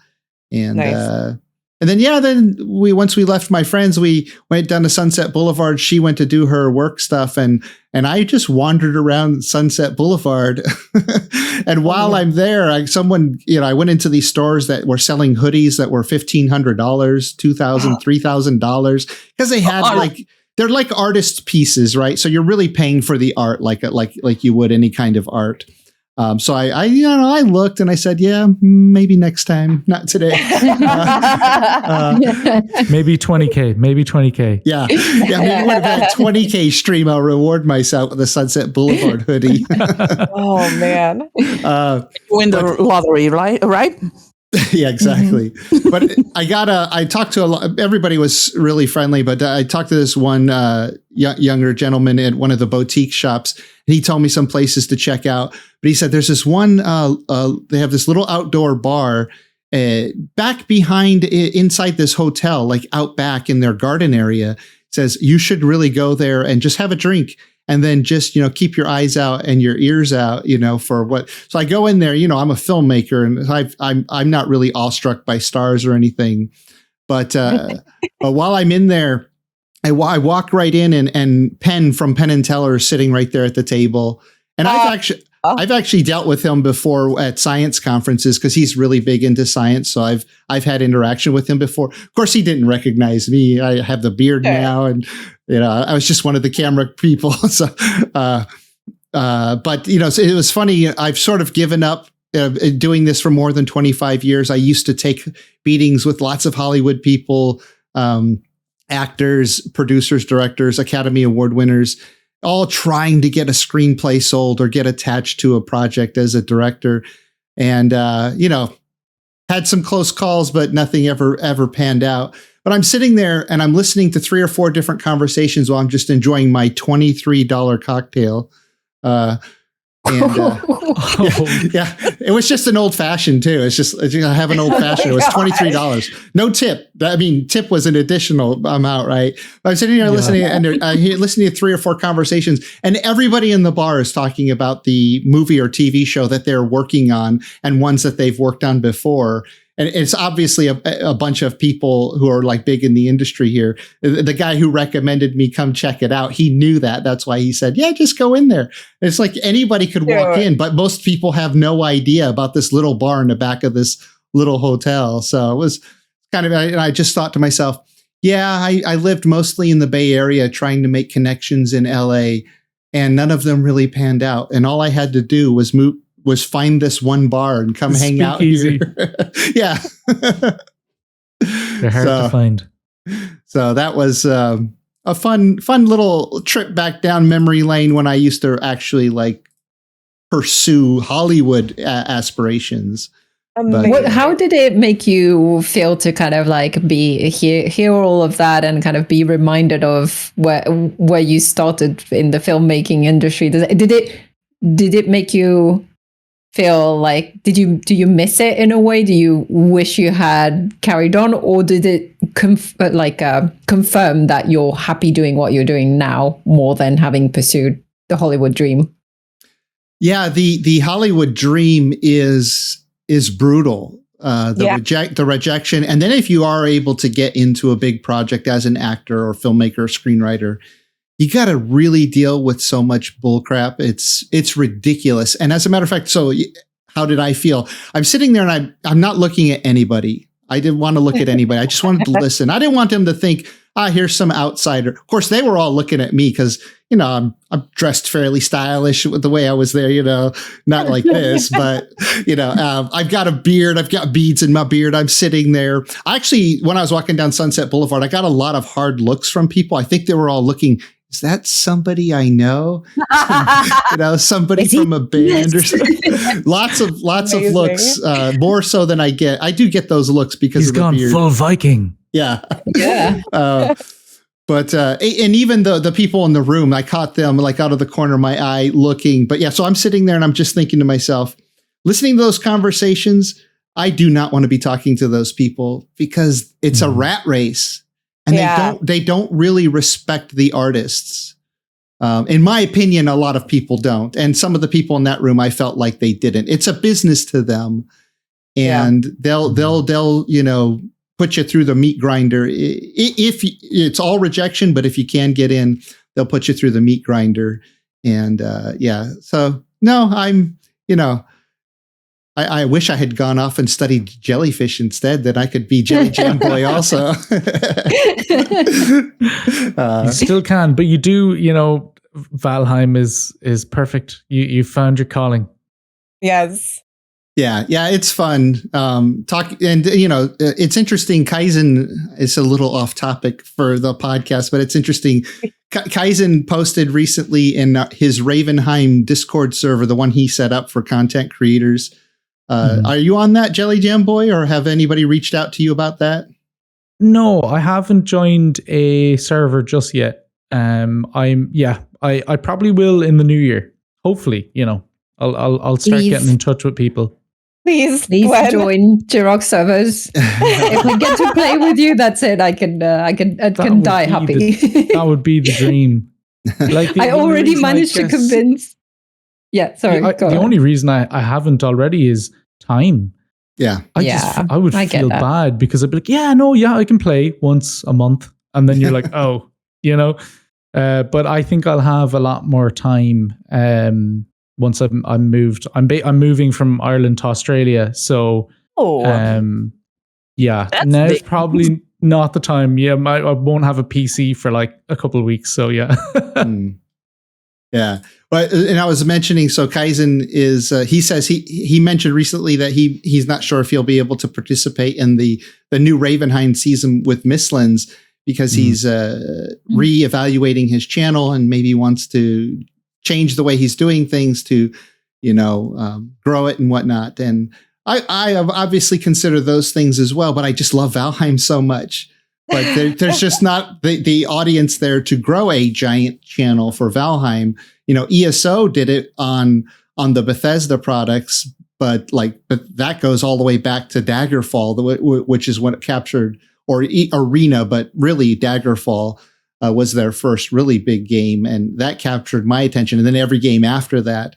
And nice. And then once we left my friends, we went down to Sunset Boulevard. She went to do her work stuff, and I just wandered around Sunset Boulevard. And while I'm there, I went into these stores that were selling hoodies that were $1,500, $2,000, $3,000, because they had they're like artist pieces, right? So you're really paying for the art like you would any kind of art. So I looked and I said, yeah, maybe next time, not today. Maybe 20K, maybe 20K. Yeah. Maybe when that 20K stream, I'll reward myself with a Sunset Boulevard hoodie. Oh man. Win the lottery, right? Yeah, exactly. But I talked to everybody was really friendly, but I talked to this one younger gentleman at one of the boutique shops, and he told me some places to check out. But he said there's this one, they have this little outdoor bar back behind inside this hotel, like out back in their garden area. It says you should really go there and just have a drink. And then just, keep your eyes out and your ears out, for what. So I go in there, I'm a filmmaker, and I'm not really awestruck by stars or anything. But while I'm in there, I walk right in, and Penn from Penn and Teller is sitting right there at the table. And I've actually dealt with him before at science conferences because he's really big into science. So I've had interaction with him before. Of course, he didn't recognize me. I have the beard now, and I was just one of the camera people. So, but so it was funny. I've sort of given up doing this for more than 25 years. I used to take meetings with lots of Hollywood people, actors, producers, directors, Academy Award winners, all trying to get a screenplay sold or get attached to a project as a director. And, had some close calls, but nothing ever panned out. But I'm sitting there and I'm listening to 3 or 4 different conversations while I'm just enjoying my $23 cocktail. Yeah, it was just an old fashioned too. It's just, I have an old fashioned. It was $23. No tip. I mean, tip was an additional amount, right? But I'm sitting here listening, and listening to 3 or 4 conversations, and everybody in the bar is talking about the movie or TV show that they're working on and ones that they've worked on before. And it's obviously a bunch of people who are like big in the industry here. The guy who recommended me come check it out, he knew that. That's why he said, yeah, just go in there. It's like anybody could walk in, but most people have no idea about this little bar in the back of this little hotel. So it was kind of, and I just thought to myself, yeah, I lived mostly in the Bay Area trying to make connections in LA, and none of them really panned out. And all I had to do was find this one bar and come hang out here. Yeah. They're hard to find. So that was a fun little trip back down memory lane when I used to actually like pursue Hollywood aspirations. How did it make you feel to kind of like hear all of that and kind of be reminded of where you started in the filmmaking industry? Did it make you feel like, do you miss it in a way? Do you wish you had carried on, or did it confirm that you're happy doing what you're doing now more than having pursued the Hollywood dream? Yeah, the Hollywood dream is brutal. The rejection, and then if you are able to get into a big project as an actor or filmmaker or screenwriter, you got to really deal with so much bullcrap. It's ridiculous. And as a matter of fact, so how did I feel? I'm sitting there and I'm not looking at anybody. I didn't want to look at anybody. I just wanted to listen. I didn't want them to think, here's some outsider. Of course, they were all looking at me because, I'm dressed fairly stylish with the way I was there, not like this, but, I've got a beard. I've got beads in my beard. I'm sitting there. Actually, when I was walking down Sunset Boulevard, I got a lot of hard looks from people. I think they were all looking, is that somebody I know? Somebody from a band or something. Lots of looks, more so than I get. I do get those looks because of the beard. He's gone full Viking. Yeah. Yeah. But and even the people in the room, I caught them like out of the corner of my eye looking. But yeah, so I'm sitting there and I'm just thinking to myself, listening to those conversations, I do not want to be talking to those people because it's a rat race. And they don't really respect the artists. In my opinion, a lot of people don't. And some of the people in that room, I felt like they didn't. It's a business to them. And they'll put you through the meat grinder. If it's all rejection, but if you can get in, they'll put you through the meat grinder. And so no, I'm, I wish I had gone off and studied jellyfish instead, that I could be Jelly Jam Boy also. You still can, but you do, Valheim is perfect. You found your calling. Yes. Yeah, it's fun. It's interesting. Kaizen is a little off topic for the podcast, but it's interesting. Kaizen posted recently in his Ravenheim Discord server, the one he set up for content creators. Are you on that, Jelly Jam Boy, or have anybody reached out to you about that? No, I haven't joined a server just yet. I probably will in the new year. Hopefully, I'll start getting in touch with people. Please join Jiroc servers. If we get to play with you, that's it. I can die happy. That would be the dream. Like I already managed to convince. Yeah, sorry. The only reason I haven't already is time. Yeah. I would feel bad because I'd be like, I can play once a month. And then you're like, but I think I'll have a lot more time once I'm moved. I'm moving from Ireland to Australia. So, now's probably not the time. Yeah, I won't have a PC for like a couple of weeks. So, yeah. Yeah. But, and I was mentioning, so Kaizen is, he says he mentioned recently that he's not sure if he'll be able to participate in the new Ravenheim season with Mistlands because he's reevaluating his channel and maybe wants to change the way he's doing things to, grow it and whatnot. And I have obviously considered those things as well, but I just love Valheim so much. But there's just not the audience there to grow a giant channel for Valheim. ESO did it on the Bethesda products, but that goes all the way back to Daggerfall, which is what captured, or Arena, but really Daggerfall was their first really big game, and that captured my attention. And then every game after that,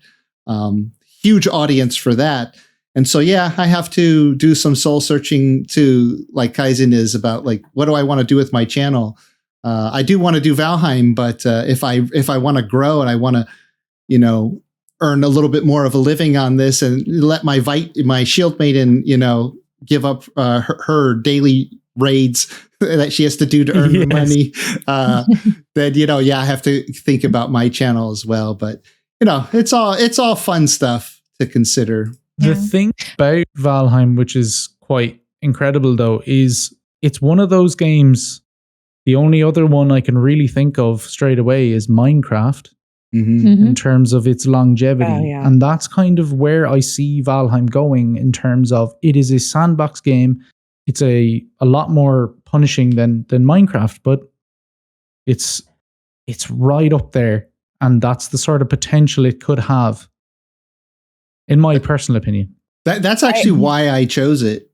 huge audience for that. And so, I have to do some soul searching to, like Kaizen is, about what do I want to do with my channel? I do want to do Valheim, but if I want to grow and I want to, earn a little bit more of a living on this and let my shield maiden, give up her daily raids that she has to do to earn money, then I have to think about my channel as well. But it's all fun stuff to consider. The thing about Valheim, which is quite incredible, though, is it's one of those games. The only other one I can really think of straight away is Minecraft in terms of its longevity. Oh, yeah. And that's kind of where I see Valheim going in terms of it is a sandbox game. It's a lot more punishing than Minecraft, but it's right up there. And that's the sort of potential it could have. In my personal opinion, that's actually why I chose it.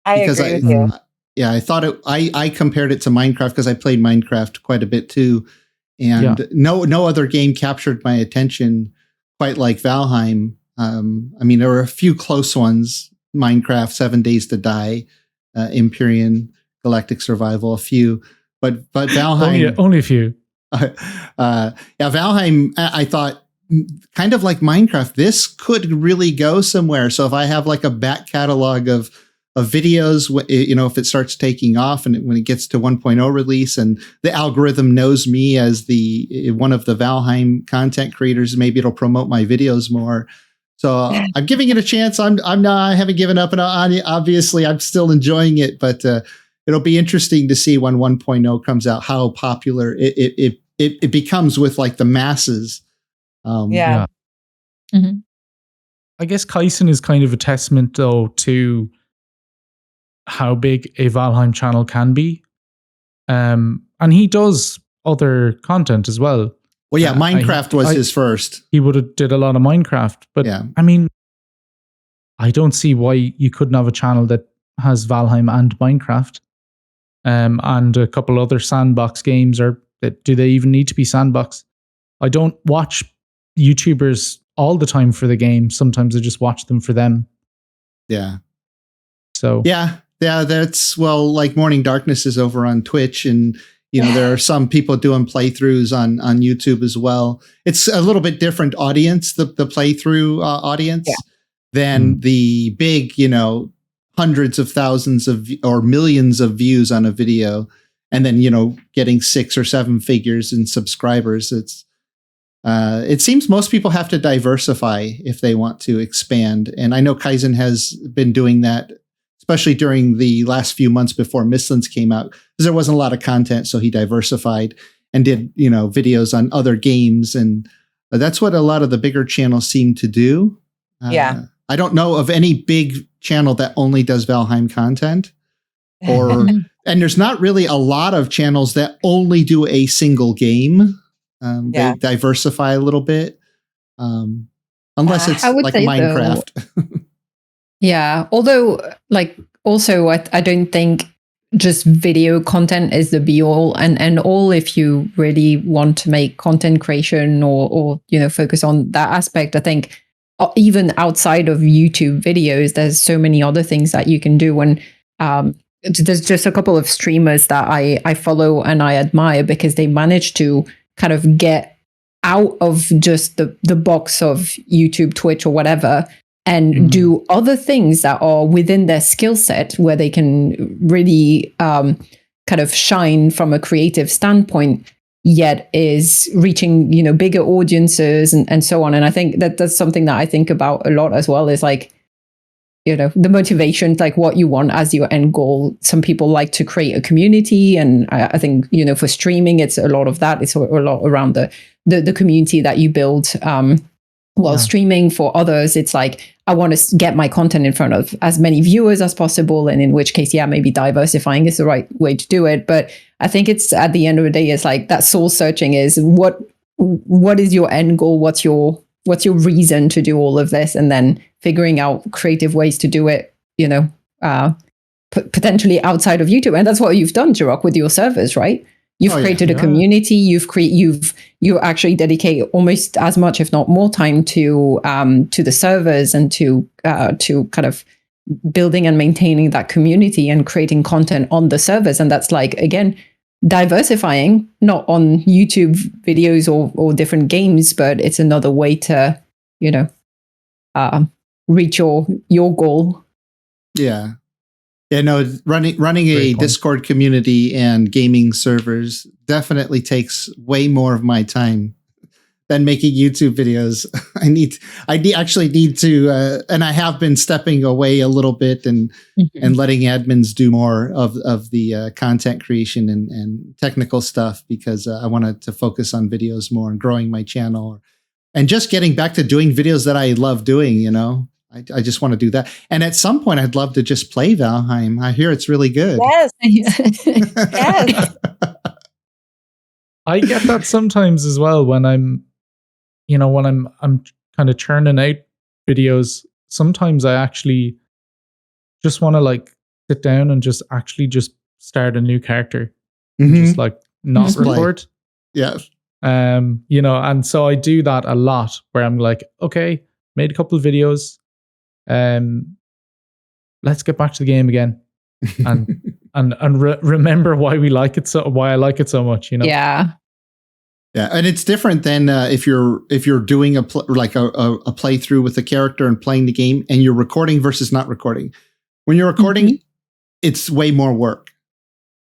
I agree with you. I thought I compared it to Minecraft because I played Minecraft quite a bit too, and no other game captured my attention quite like Valheim. There were a few close ones: Minecraft, 7 Days to Die, Empyrean, Galactic Survival, a few, but Valheim only a few. Valheim, I thought, kind of like Minecraft, this could really go somewhere. So if I have a back catalog of videos, if it starts taking off and when it gets to 1.0 release and the algorithm knows me as one of the Valheim content creators, maybe it'll promote my videos more. So I'm giving it a chance. I haven't given up, and obviously I'm still enjoying it, but it'll be interesting to see when 1.0 comes out, how popular it becomes with the masses. Mm-hmm. I guess Kaizen is kind of a testament, though, to how big a Valheim channel can be. And he does other content as well. Well, Minecraft was his first. He would have did a lot of Minecraft. But, I don't see why you couldn't have a channel that has Valheim and Minecraft. And a couple other sandbox games. Or do they even need to be sandbox? I don't watch YouTubers all the time for the game. Sometimes I just watch them for them. Yeah. So that's Morning Darkness is over on Twitch, and there are some people doing playthroughs on YouTube as well. It's a little bit different audience, the playthrough audience, than the big, hundreds of thousands or millions of views on a video, and then getting 6 or 7 figures in subscribers. It seems most people have to diversify if they want to expand. And I know Kaizen has been doing that, especially during the last few months before Mistlands came out, because there wasn't a lot of content. So he diversified and did, videos on other games. And that's what a lot of the bigger channels seem to do. I don't know of any big channel that only does Valheim content, and there's not really a lot of channels that only do a single game. They diversify a little bit, unless it's like Minecraft. Yeah, although also I don't think just video content is the be all and end all. If you really want to make content creation or focus on that aspect, I think even outside of YouTube videos, there's so many other things that you can do. And there's just a couple of streamers that I follow and I admire because they manage to kind of get out of just the box of YouTube, Twitch, or whatever, and do other things that are within their skill set where they can really kind of shine from a creative standpoint, yet is reaching, bigger audiences and so on. And I think that's something that I think about a lot as well, is like, the motivation, like what you want as your end goal. Some people like to create a community. And I think, for streaming, it's a lot of that. It's a lot around the community that you build while streaming. For others, it's like, I want to get my content in front of as many viewers as possible. And in which case, maybe diversifying is the right way to do it. But I think it's, at the end of the day, it's like that soul searching is what is your end goal? What's your reason to do all of this? And then figuring out creative ways to do it, potentially outside of YouTube. And that's what you've done, Jiroc, with your servers, right? You've created a community. You actually dedicate almost as much, if not more, time to the servers and to kind of building and maintaining that community and creating content on the servers. And that's like, again, diversifying, not on YouTube videos or different games, but it's another way to, reach your goal. Yeah. Yeah, no, running a Discord community and gaming servers definitely takes way more of my time than making YouTube videos. I actually need to, and I have been stepping away a little bit and letting admins do more of the content creation and technical stuff, because I wanted to focus on videos more and growing my channel and just getting back to doing videos that I love doing, I just want to do that. And at some point, I'd love to just play Valheim. I hear it's really good. Yes. Yes. I get that sometimes as well when I'm kind of churning out videos. Sometimes I actually just want to sit down and just start a new character. Just not record. Yeah. And so I do that a lot where I'm like, okay, made a couple of videos. Let's get back to the game again and remember why I like it so much, Yeah, and it's different than if you're doing a playthrough with a character and playing the game, and you're recording versus not recording. When you're recording, it's way more work.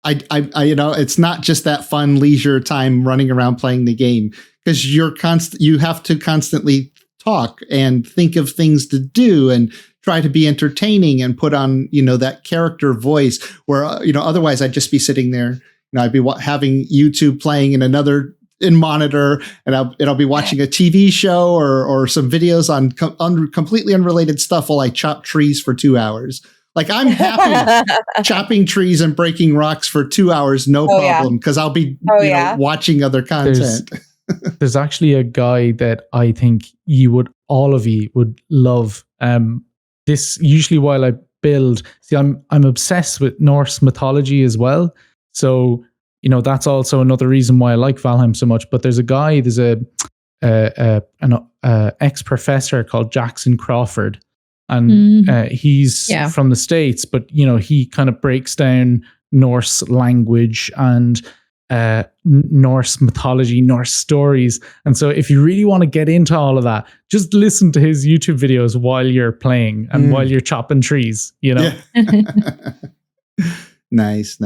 I it's not just that fun leisure time running around playing the game, because you have to constantly talk and think of things to do and try to be entertaining and put on, that character voice where, otherwise I'd just be sitting there, I'd be having YouTube playing in monitor, and I'll be watching a TV show or some videos on completely unrelated stuff while I chop trees for 2 hours. Like, I'm happy chopping trees and breaking rocks for 2 hours, no problem, because I'll be watching other content. There's actually a guy that I think all of you would love. This usually while I build. See, I'm obsessed with Norse mythology as well. So, that's also another reason why I like Valheim so much. But there's an ex-professor called Jackson Crawford. And he's from the States, but, he kind of breaks down Norse language and Norse mythology, Norse stories. And so if you really want to get into all of that, just listen to his YouTube videos while you're playing and while you're chopping trees, Yeah. Nice.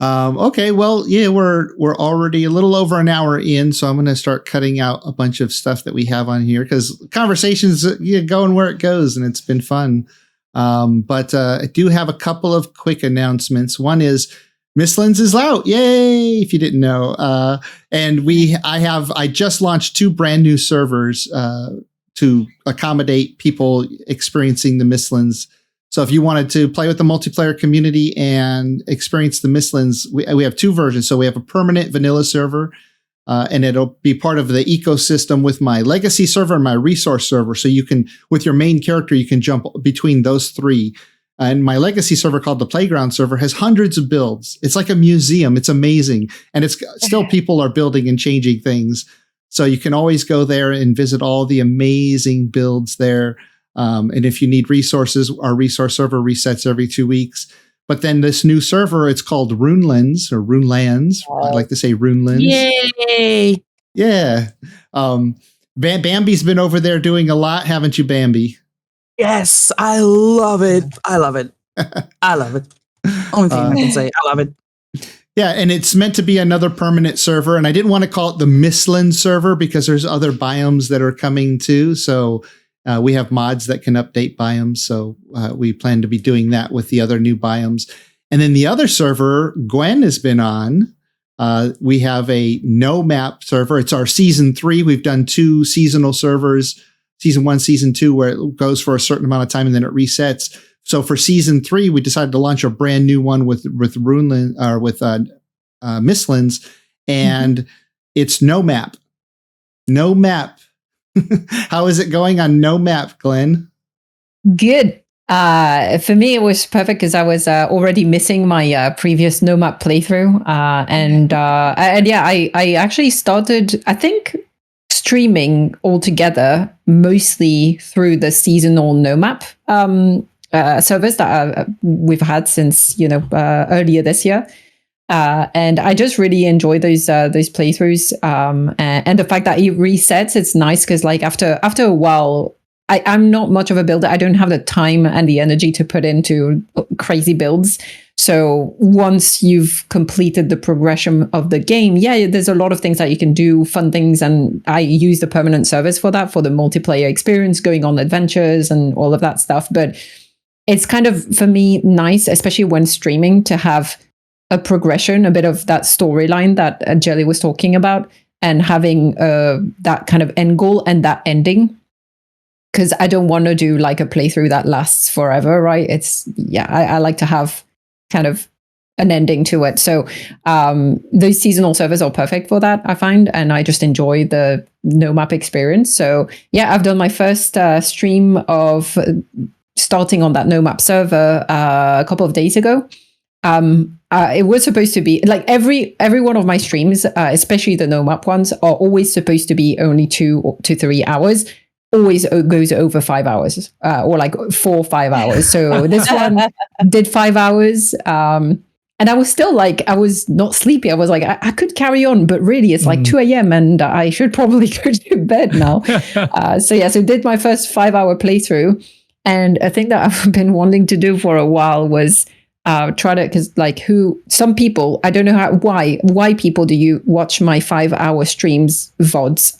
Okay, well, we're already a little over an hour in, so I'm going to start cutting out a bunch of stuff that we have on here, because conversations going where it goes, and it's been fun. But I do have a couple of quick announcements. One is Mistlands is out. Yay. If you didn't know. And I just launched 2 brand new servers, to accommodate people experiencing the Mistlands. So if you wanted to play with the multiplayer community and experience the Mistlands, we have two versions. So we have a permanent vanilla server, and it'll be part of the ecosystem with my legacy server and my resource server. So you can, with your main character, you can jump between those three. And my legacy server, called the Playground server, has hundreds of builds. It's like a museum. It's amazing. And it's still people are building and changing things. So you can always go there and visit all the amazing builds there. And if you need resources, our resource server resets every 2 weeks. But then this new server, it's called Runelands or Runelands. I like to say Runelands. Yay! Yeah. Bambi's been over there doing a lot, haven't you, Bambi? Yes, I love it. I love it. I love it. Only thing I can say, I love it. Yeah, and it's meant to be another permanent server. And I didn't want to call it the Mistlands server because there's other biomes that are coming too. So we have mods that can update biomes. So we plan to be doing that with the other new biomes. And then the other server, Gwen has been on. We have a no map server. It's our season 3. We've done 2 seasonal servers. Season 1, season 2, where it goes for a certain amount of time and then it resets. So for season 3, we decided to launch a brand new one with Runeland or with Mistlands, and it's no map. No map. How is it going on no map, Glenn? Good. For me, it was perfect because I was already missing my previous no map playthrough, and I actually started, I think, streaming altogether mostly through the seasonal no map servers that we've had since earlier this year, and I just really enjoy those playthroughs, and the fact that it resets. It's nice because like after a while, I'm not much of a builder. I don't have the time and the energy to put into crazy builds. So once you've completed the progression of the game, there's a lot of things that you can do, fun things. And I use the permanent service for that, for the multiplayer experience, going on adventures and all of that stuff. But it's kind of, for me, nice, especially when streaming, to have a progression, a bit of that storyline that Jelly was talking about, and having that kind of end goal and that ending. Because I don't want to do like a playthrough that lasts forever, right? I like to have kind of an ending to it. So those seasonal servers are perfect for that, I find. And I just enjoy the no map experience. So yeah, I've done my first stream of starting on that no map server a couple of days ago. It was supposed to be like every one of my streams, especially the no map ones, are always supposed to be only 2 to 3 hours. Always goes over 5 hours, or like 4 or 5 hours. So this one did 5 hours. And I was still like, I was not sleepy. I was like, I could carry on, but really it's like 2 a.m. and I should probably go to bed now. So did my first 5 hour playthrough. And a thing that I've been wanting to do for a while was try to, because like some people, I don't know why people do you watch my 5 hour streams, VODs.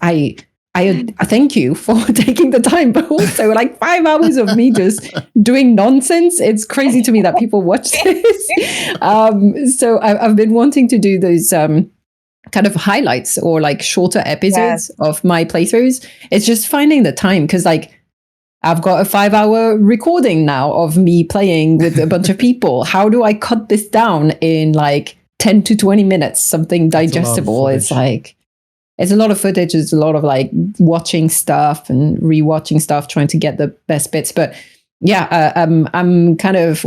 I thank you for taking the time, but also like 5 hours of me just doing nonsense. It's crazy to me that people watch this. So I've been wanting to do those kind of highlights or like shorter episodes of my playthroughs. It's just finding the time, because like I've got a 5 hour recording now of me playing with a bunch of people. How do I cut this down in like 10 to 20 minutes, something digestible? It's like, it's a lot of footage. It's a lot of like watching stuff and rewatching stuff, trying to get the best bits. But yeah, I'm kind of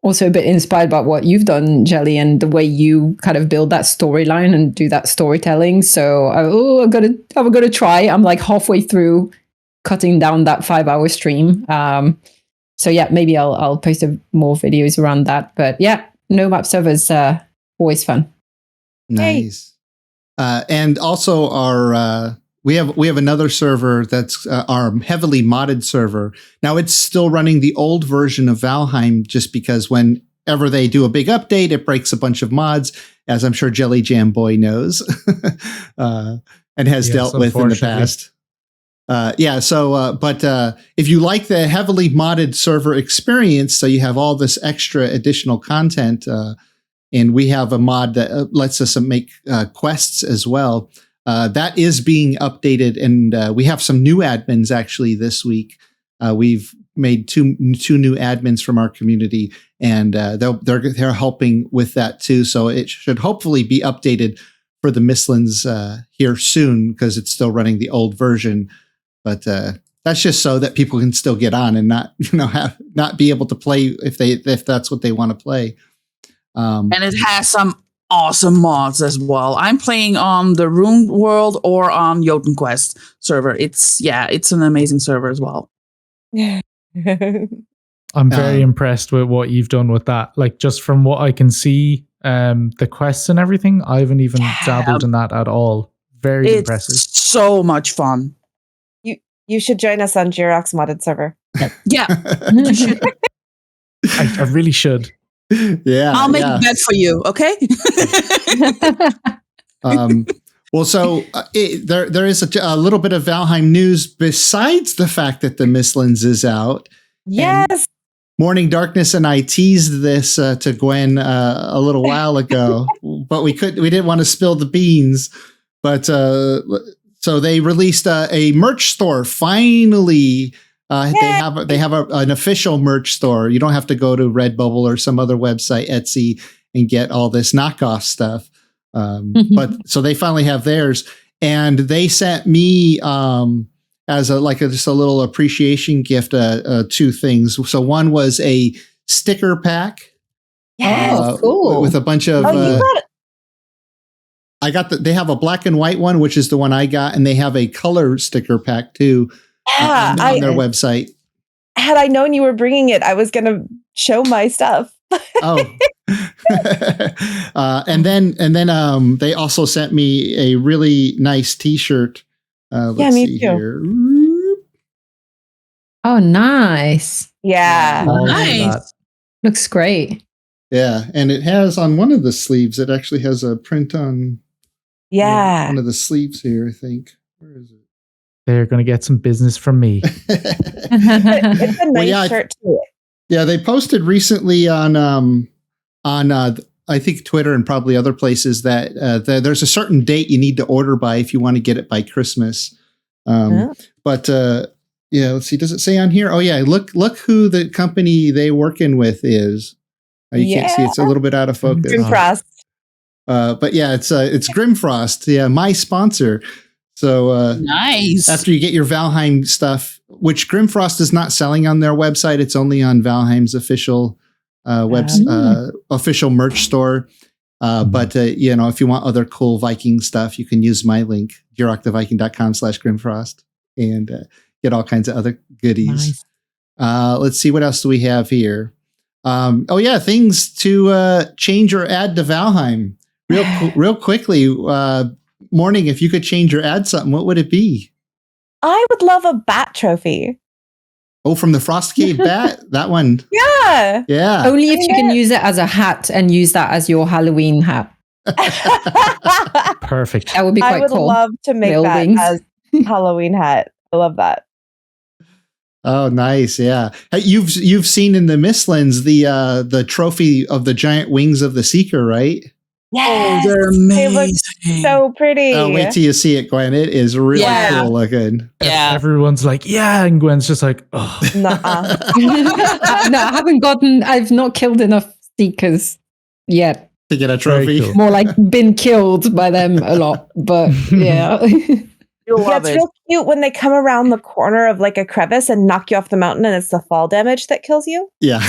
also a bit inspired by what you've done, Jelly, and the way you kind of build that storyline and do that storytelling. So I'm gonna try. I'm like halfway through cutting down that 5 hour stream. So yeah, maybe I'll post more videos around that. But yeah, no map servers always fun. Nice. And also our we have another server that's our heavily modded server. Now it's still running the old version of Valheim, just because whenever they do a big update, it breaks a bunch of mods, as I'm sure Jelly Jam Boy knows and has dealt with in the past. But if you like the heavily modded server experience, so you have all this extra additional content, and we have a mod that lets us make quests as well. that is being updated, and we have some new admins actually this week. We've made two new admins from our community, and they're helping with that too. So it should hopefully be updated for the Mistlands here soon, because it's still running the old version. But that's just so that people can still get on and not not be able to play if that's what they want to play. And it has some awesome mods as well. I'm playing on the Rune World or on Jotun Quest server. It's an amazing server as well. I'm very impressed with what you've done with that. Like, just from what I can see, the quests and everything, I haven't even dabbled in that at all. Very impressive. So much fun. You should join us on Jiroc's modded server. Yeah, you should. I really should. Yeah, I'll make a bet for you. Okay. Well, so there is a little bit of Valheim news besides the fact that the Mistlands is out. Yes. And Morning Darkness and I teased this to Gwen a little while ago, but we didn't want to spill the beans. But so they released a merch store. Finally, they have an official merch store. You don't have to go to Redbubble or some other website, Etsy, and get all this knockoff stuff. But so they finally have theirs, and they sent me as just a little appreciation gift, 2 things. So one was a sticker pack. Yes, cool. With a bunch of. You got it. I got they have a black and white one, which is the one I got, and they have a color sticker pack too. On their website. Had I known you were bringing it, I was going to show my stuff. Oh. And then they also sent me a really nice T-shirt. Let's me see too. here. Oh, nice. Yeah. Nice. Looks great. Yeah, and it has on one of the sleeves, it actually has a print on one of the sleeves here, I think. Where is it? They're going to get some business from me. It's a nice shirt too. Yeah, they posted recently on I think Twitter and probably other places that there's a certain date you need to order by if you want to get it by Christmas. But let's see. Does it say on here? Oh yeah, look who the company they working with is. You can't see; it's a little bit out of focus. Grimfrost. But yeah, it's Grimfrost. Yeah, my sponsor. So nice. After you get your Valheim stuff, which Grimfrost is not selling on their website, it's only on Valheim's official official merch store. But if you want other cool Viking stuff, you can use my link, jiroctheviking.com/Grimfrost, and get all kinds of other goodies. Nice. Let's see, what else do we have here? Things to change or add to Valheim. Real quickly, Morning, if you could change or add something, what would it be? I would love a bat trophy. Oh, from the Frost Cave bat? That one. Yeah. Yeah. Only if you can use it as a hat and use that as your Halloween hat. Perfect. That would be quite cool. I would love to make that as Halloween hat. I love that. Oh, nice. Yeah. You've seen in the Mistlands the trophy of the giant wings of the Seeker, right? Yes. Oh, they're amazing. They look so pretty. Oh, wait till you see it, Gwen. It is really cool looking. Yeah. Everyone's like, yeah. And Gwen's just like, oh. No, I've not killed enough Seekers yet. To get a trophy. Cool. More like been killed by them a lot. But yeah. It's real cute when they come around the corner of like a crevice and knock you off the mountain, and it's the fall damage that kills you. Yeah.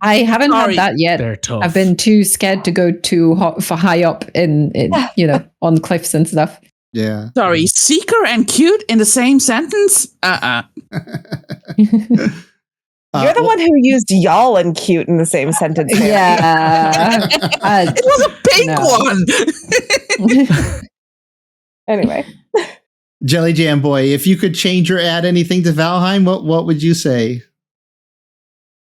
I haven't had that yet. They're tough. I've been too scared to go too high up in on cliffs and stuff. Yeah. Sorry, seeker and cute in the same sentence? You're the one who used y'all and cute in the same sentence. Yeah. It was a pink one. Anyway. Jelly Jam Boy, if you could change or add anything to Valheim, what would you say?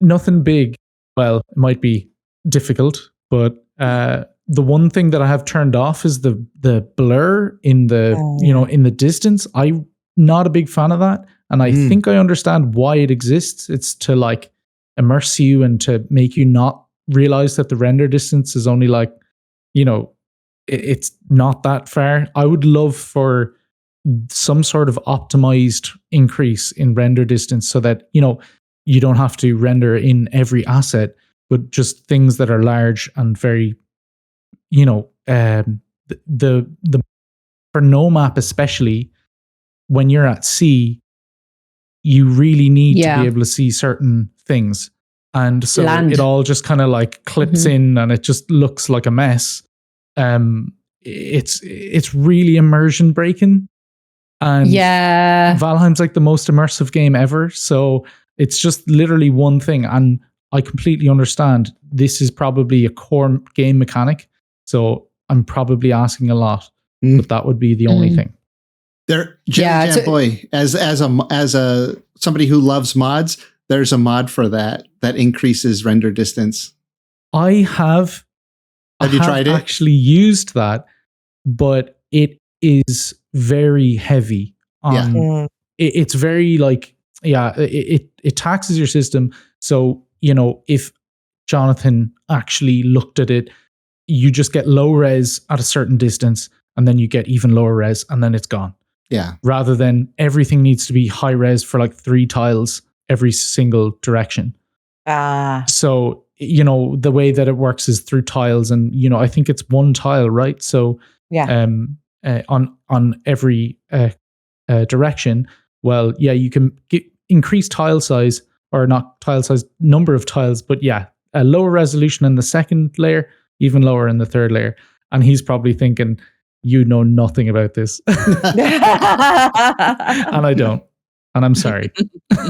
Nothing big. Well, it might be difficult, but the one thing that I have turned off is the blur in the in the distance. I'm not a big fan of that, and I think I understand why it exists. It's to like immerse you and to make you not realize that the render distance is only like it's not that far. I would love for some sort of optimized increase in render distance so that, you don't have to render in every asset, but just things that are large and very, the for no map, especially when you're at sea, you really need to be able to see certain things. And so it all just kind of like clips in and it just looks like a mess. It's really immersion breaking. And Valheim's like the most immersive game ever. So it's just literally one thing. And I completely understand this is probably a core game mechanic. So I'm probably asking a lot, but that would be the only thing. Boy, as a somebody who loves mods, there's a mod for that increases render distance. I have you tried it? Actually used that, but it is very heavy. It's very like, it taxes your system. So, if Jonathan actually looked at it, you just get low res at a certain distance and then you get even lower res and then it's gone. Yeah. Rather than everything needs to be high res for like 3 tiles every single direction. So, the way that it works is through tiles and, I think it's 1 tile, right? So, on every direction, well, you can increase tile size or not tile size, number of tiles, but a lower resolution in the second layer, even lower in the third layer. And he's probably thinking, you know nothing about this. And I don't. And I'm sorry.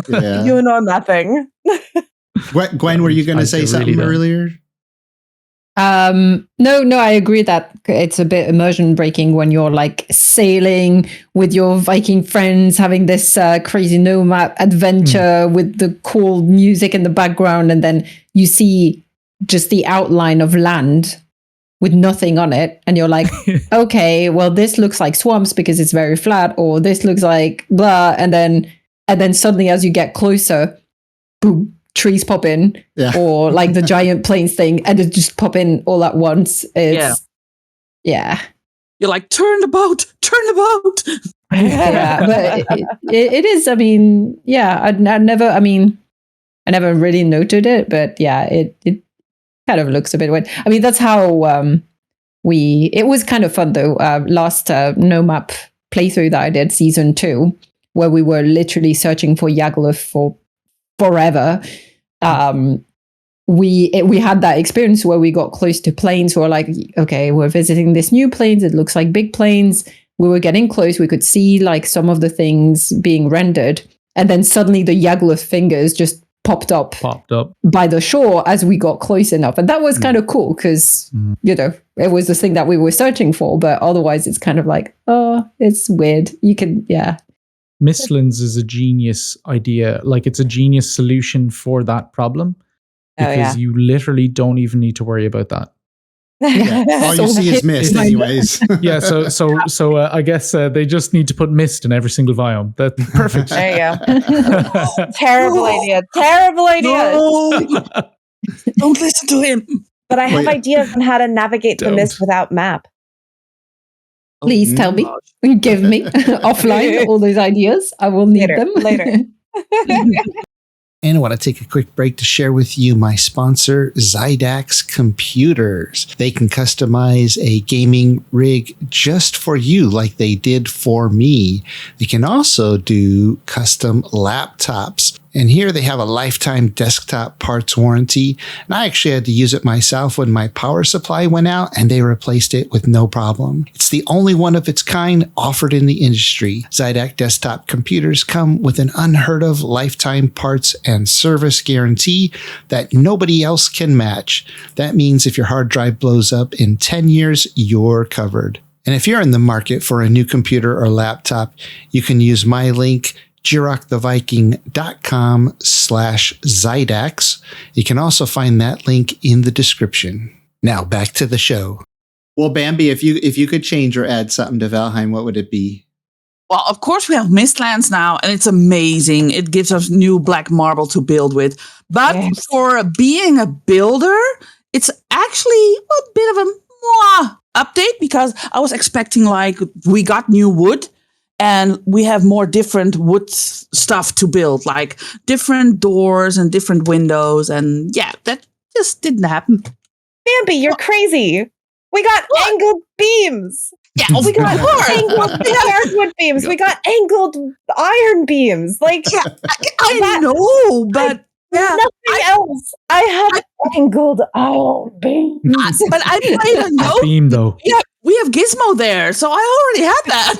You know nothing. Gwen, were you going to say something earlier? No, I agree that it's a bit immersion breaking when you're like sailing with your Viking friends, having this crazy no-map adventure with the cool music in the background, and then you see just the outline of land with nothing on it, and you're like, okay, well, this looks like swamps because it's very flat, or this looks like blah, and then suddenly as you get closer, boom, trees pop in, or like the giant plains thing, and it just pop in all at once. It's You're like, turn the boat. But it is. I mean, I never really noted it, but it kind of looks a bit weird. I mean, that's how it was kind of fun though. Last no map playthrough that I did, season 2, where we were literally searching for Yagluth for forever. We had that experience where we got close to plains. We're like, okay, we're visiting this new plains. It looks like big plains. We were getting close. We could see like some of the things being rendered, and then suddenly the Yagluth fingers just popped up by the shore as we got close enough. And that was kind of cool because, it was the thing that we were searching for. But otherwise, it's kind of like, oh, it's weird. You can, Mistlands is a genius idea. Like, it's a genius solution for that problem because you literally don't even need to worry about that. All you see is mist anyways. So I guess they just need to put mist in every single biome. That's perfect. There you go. Terrible idea. No. Don't listen to him. But I have ideas on how to navigate the mist without map. Please tell me. Give me offline all those ideas. I will need them later. And I want to take a quick break to share with you my sponsor, Zydax Computers. They can customize a gaming rig just for you like they did for me. They can also do custom laptops. And here they have a lifetime desktop parts warranty. And I actually had to use it myself when my power supply went out, and they replaced it with no problem. It's the only one of its kind offered in the industry. Zydax desktop computers come with an unheard of lifetime parts and service guarantee that nobody else can match. That means if your hard drive blows up in 10 years, you're covered. And if you're in the market for a new computer or laptop, you can use my link, jiroctheviking.com/Zydax. You can also find that link in the description. Now back to the show. Well, Bambi, if you could change or add something to Valheim, what would it be? Well, of course, we have Mistlands now, and it's amazing. It gives us new black marble to build with. But for being a builder, it's actually a bit of update because I was expecting like we got new wood and we have more different wood stuff to build, like different doors and different windows. And yeah, that just didn't happen. Bambi, you're crazy. We got angled beams. Yeah, we got angled hardwood beams. We got angled iron beams. Like I know, but nothing else. I have angled iron beams. But I played a note beam though. Yeah, we have Gizmo there, so I already had that.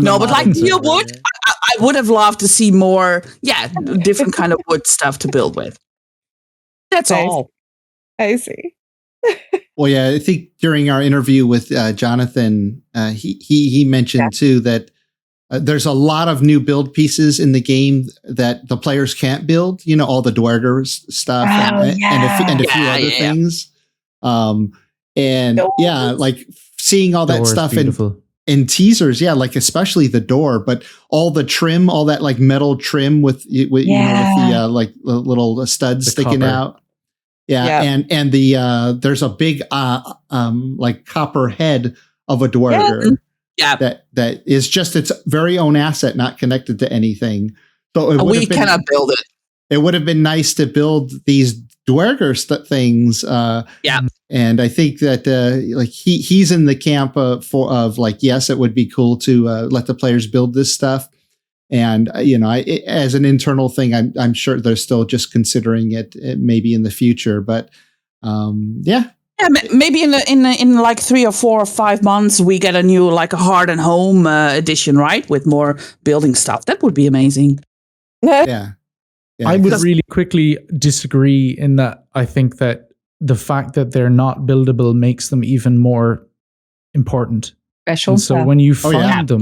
No, but like real wood, I would have loved to see more. Yeah, different kind of wood stuff to build with. That's all. I see. Well, yeah, I think during our interview with Jonathan, he mentioned too that there's a lot of new build pieces in the game that the players can't build. You know, all the Dwarger stuff and a few other things. Like seeing all that stuff in teasers, like especially the door, but all the trim, all that like metal trim with the like little studs sticking out. Yeah. And the there's a big like copper head of a Dwarger. Yeah. That is just its very own asset, not connected to anything. So we cannot build it. It would have been nice to build these Dwarger things. And I think that like he's in the camp of like, yes, it would be cool to let the players build this stuff. And as an internal thing, I'm sure they're still just considering it maybe in the future. But maybe in like 3 or 4 or 5 months we get a new like a Heart and Home edition, right, with more building stuff. That would be amazing. Yeah, I would really quickly disagree in that. I think that the fact that they're not buildable makes them even more important. Special. And so when you find them.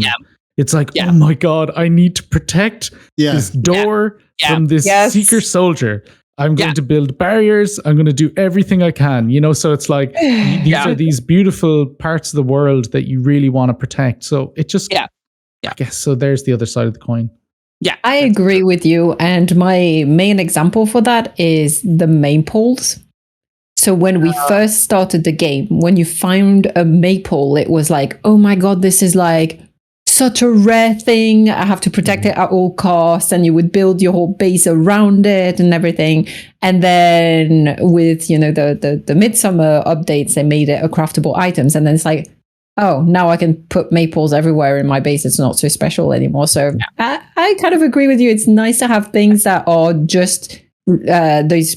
It's like, oh my God, I need to protect this door from this seeker soldier. I'm going to build barriers. I'm going to do everything I can, So it's like, these are these beautiful parts of the world that you really want to protect. So it just, I guess, so there's the other side of the coin. Yeah, I agree with you. And my main example for that is the maypoles. So when we first started the game, when you found a maypole, it was like, oh my God, this is like such a rare thing. I have to protect it at all costs. And you would build your whole base around it and everything. And then with, the Midsummer updates, they made it a craftable items. And then it's like, oh, now I can put maples everywhere in my base. It's not so special anymore. So I kind of agree with you. It's nice to have things that are just those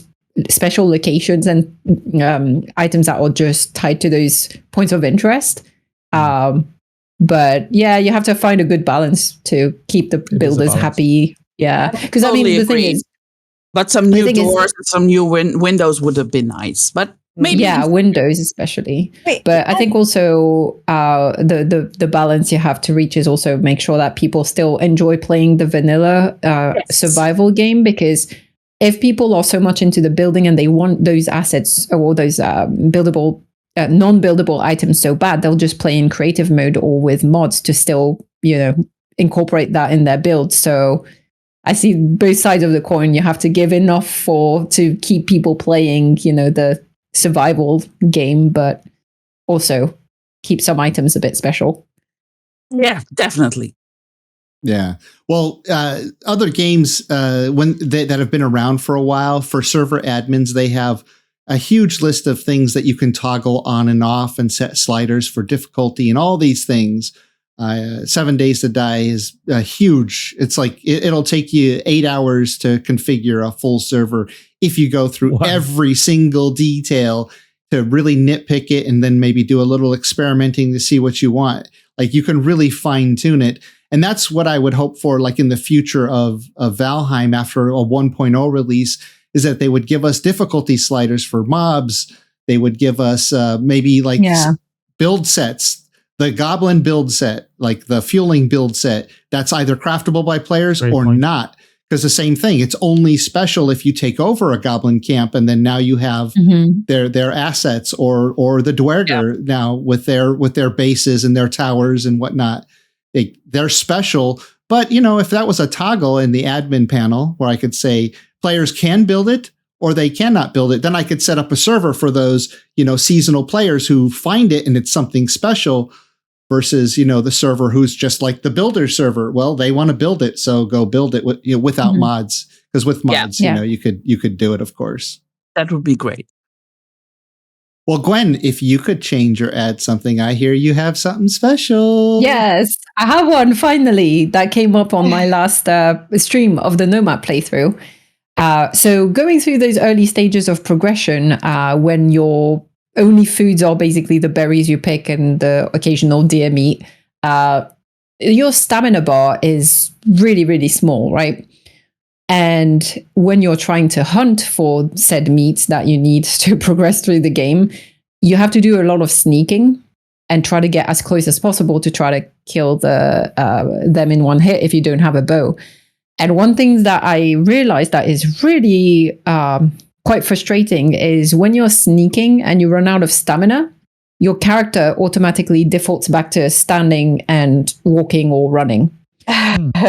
special locations and items that are just tied to those points of interest. But yeah, you have to find a good balance to keep the builders happy. Yeah, because the thing is, but some new doors and some new windows would have been nice. But maybe windows especially. But I think also the balance you have to reach is also make sure that people still enjoy playing the vanilla survival game, because if people are so much into the building and they want those assets or those buildable. Non-buildable items so bad, they'll just play in creative mode or with mods to still, incorporate that in their build. So I see both sides of the coin. You have to give enough to keep people playing, the survival game, but also keep some items a bit special. Yeah, definitely. Yeah. Well, other games that have been around for a while, for server admins, they have a huge list of things that you can toggle on and off and set sliders for difficulty and all these things. 7 Days to Die is huge. It's like it'll take you 8 hours to configure a full server if you go through every single detail to really nitpick it and then maybe do a little experimenting to see what you want. Like you can really fine tune it. And that's what I would hope for, like in the future of Valheim after a 1.0 release, is that they would give us difficulty sliders for mobs. They would give us maybe like build sets, the goblin build set, like the fueling build set, that's either craftable by players not. Because the same thing, it's only special if you take over a goblin camp and then now you have their assets or the Dwarger now with their bases and their towers and whatnot. They're special. But, if that was a toggle in the admin panel where I could say, players can build it or they cannot build it, then I could set up a server for those, seasonal players who find it and it's something special versus, the server who's just like the builder server. Well, they want to build it. So go build it without mods. Because with mods, you could do it, of course. That would be great. Well, Gwen, if you could change or add something, I hear you have something special. Yes, I have one finally that came up on my last stream of the Nomad playthrough. So going through those early stages of progression, when your only foods are basically the berries you pick and the occasional deer meat, your stamina bar is really, really small, right? And when you're trying to hunt for said meats that you need to progress through the game, you have to do a lot of sneaking and try to get as close as possible to try to kill them in one hit if you don't have a bow. And one thing that I realized that is really quite frustrating is when you're sneaking and you run out of stamina, your character automatically defaults back to standing and walking or running,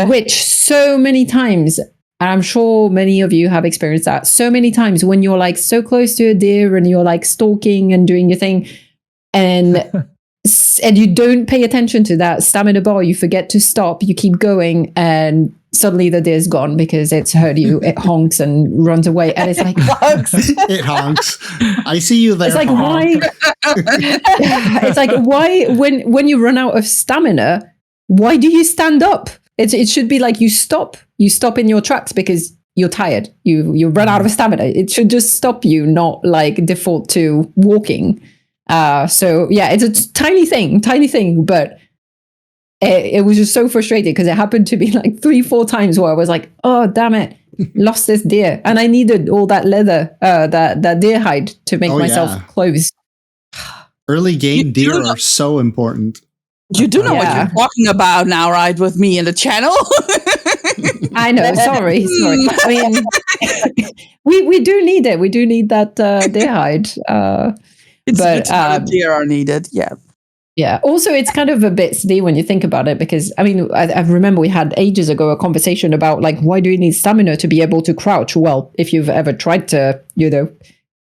which so many times, and I'm sure many of you have experienced that, so many times when you're like so close to a deer and you're like stalking and doing your thing and you don't pay attention to that stamina bar, you forget to stop, you keep going, and suddenly the deer's gone because it's heard you, it honks and runs away, and it's like it honks. I see you there. It's like honk. Why? It's like why when you run out of stamina, why do you stand up? It should be like you stop in your tracks because you're tired. You run out of stamina. It should just stop you, not like default to walking. So yeah, it's a tiny thing, but it was just so frustrating because it happened to be like 3-4 times where I was like, oh damn it, lost this deer, and I needed all that leather, that deer hide to make myself clothes. Early game deer are so important. You do know what you're talking about now, right? With me in the channel. I know. Sorry. I mean, we do need it. We do need that deer hide. But deer are needed. Yeah. Yeah. Also, it's kind of a bit silly when you think about it, because I mean, I remember we had ages ago a conversation about like, why do you need stamina to be able to crouch? Well, if you've ever tried to,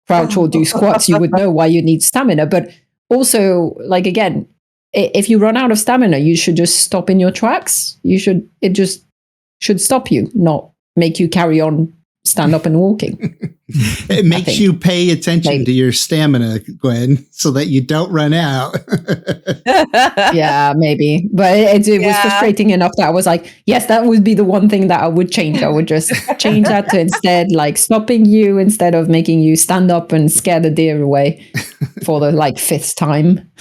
crouch or do squats, you would know why you need stamina. But also, like, again, if you run out of stamina, you should just stop in your tracks. It just should stop you, not make you carry on, stand up and walking. It makes you pay attention to your stamina, Gwen, so that you don't run out. Yeah, maybe. But it was frustrating enough that I was like, yes, that would be the one thing that I would change. I would just change that to instead like stopping you instead of making you stand up and scare the deer away for the like 5th time.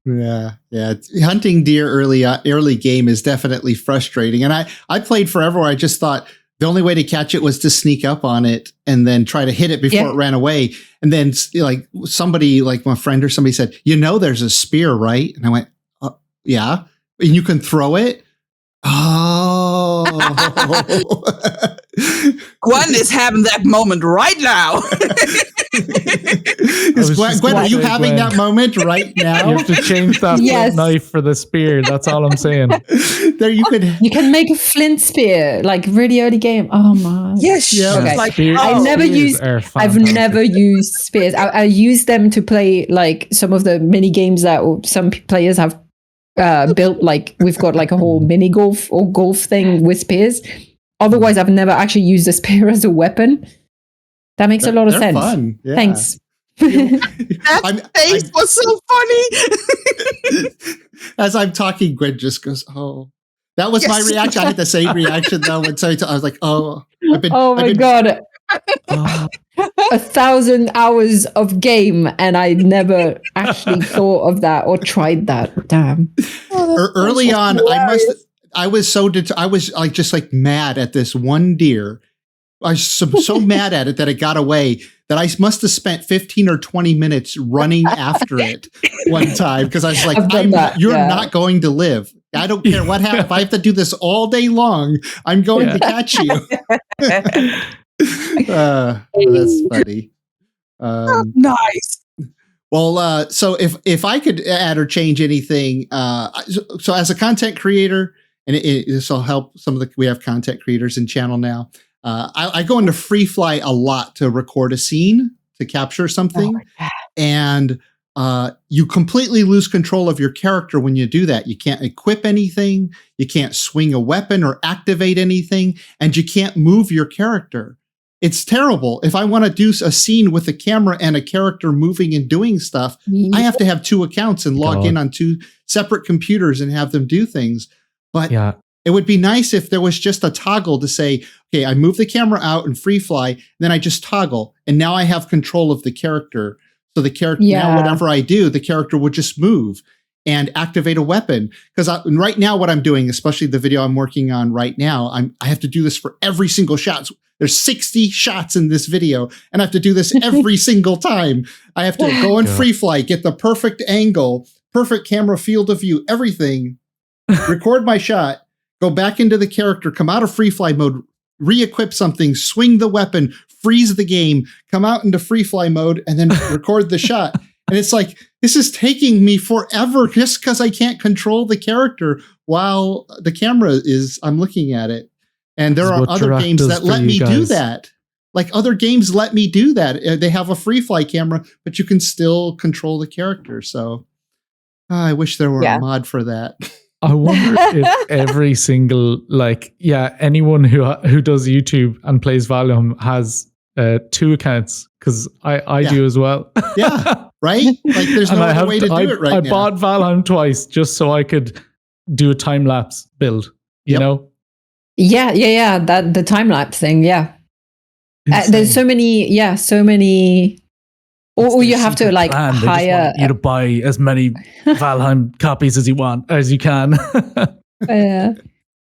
Yeah. Hunting deer early game is definitely frustrating. And I played forever where I just thought the only way to catch it was to sneak up on it and then try to hit it before it ran away. And then like somebody, like my friend or somebody said, there's a spear, right? And I went, yeah. And you can throw it. Oh. Gwen is having that moment right now. Gwen, are you having that moment right now? You have to change that flint knife for the spear. That's all I'm saying. There you can make a flint spear, like really early game. Oh my. Yes. Yeah. Okay. Like, I've never used spears. I use them to play like some of the mini games that some players have built. Like we've got like a whole mini golf or golf thing with spears. Otherwise, I've never actually used a spear as a weapon. That makes a lot of sense. Fun. Yeah. Thanks. That face was so funny. As I'm talking, Gwen just goes, "Oh." That was my reaction. I had the same reaction though. When I was like, "Oh, God." 1,000 hours of game, and I never actually thought of that or tried that. Damn. Early on, I was like just like mad at this one deer. I was so mad at it that it got away that I must have spent 15 or 20 minutes running after it one time because I was like, "You're not going to live. I don't care what happens. If I have to do this all day long, I'm going to catch you." That's funny. Nice. Well, so if I could add or change anything, so as a content creator, and this will help we have content creators in channel now. I go into free fly a lot to record a scene, to capture something. And you completely lose control of your character when you do that. You can't equip anything. You can't swing a weapon or activate anything. And you can't move your character. It's terrible. If I want to do a scene with a camera and a character moving and doing stuff, I have to have 2 accounts and log in on 2 separate computers and have them do things. But it would be nice if there was just a toggle to say, okay, I move the camera out and free fly, then I just toggle. And now I have control of the character. So the character, now whatever I do, the character would just move and activate a weapon. Because right now what I'm doing, especially the video I'm working on right now, I have to do this for every single shot. There's 60 shots in this video, and I have to do this every single time. I have to go in free fly, get the perfect angle, perfect camera field of view, everything, record my shot, go back into the character, come out of free fly mode, re-equip something, swing the weapon, freeze the game, come out into free fly mode, and then record the shot. And it's like, this is taking me forever just because I can't control the character while the camera is, I'm looking at it. And there are other games that let me do that. Like other games let me do that. They have a free fly camera, but you can still control the character. So I wish there were a mod for that. I wonder if every single, anyone who does YouTube and plays Valheim has 2 accounts, because I do as well. Yeah, right? Like there's no other way to do it right now. I bought Valheim twice just so I could do a time-lapse build, you know? Yeah. That the time-lapse thing, there's so many. Or you have to hire. You to buy as many Valheim copies as you can.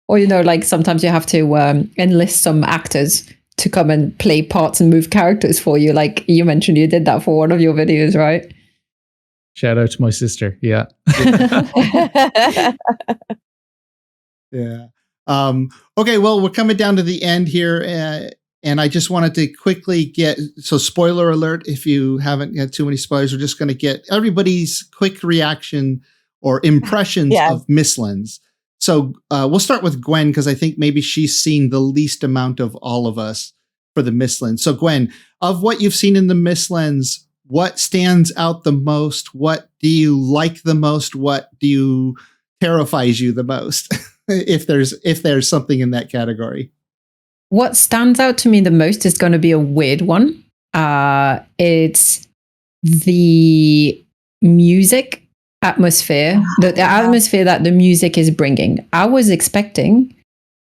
Or sometimes you have to enlist some actors to come and play parts and move characters for you. Like you mentioned, you did that for one of your videos, right? Shout out to my sister. Yeah. Yeah. Okay. Well, we're coming down to the end here. And I just wanted to quickly so spoiler alert, if you haven't had too many spoilers, we're just going to get everybody's quick reaction or impressions of Mistlands. So we'll start with Gwen, because I think maybe she's seen the least amount of all of us for the Mistlands. So Gwen, of what you've seen in the Mistlands, what stands out the most? What do you like the most? What terrifies you the most? if there's something in that category. What stands out to me the most is going to be a weird one. It's the music atmosphere, the atmosphere that the music is bringing. I was expecting,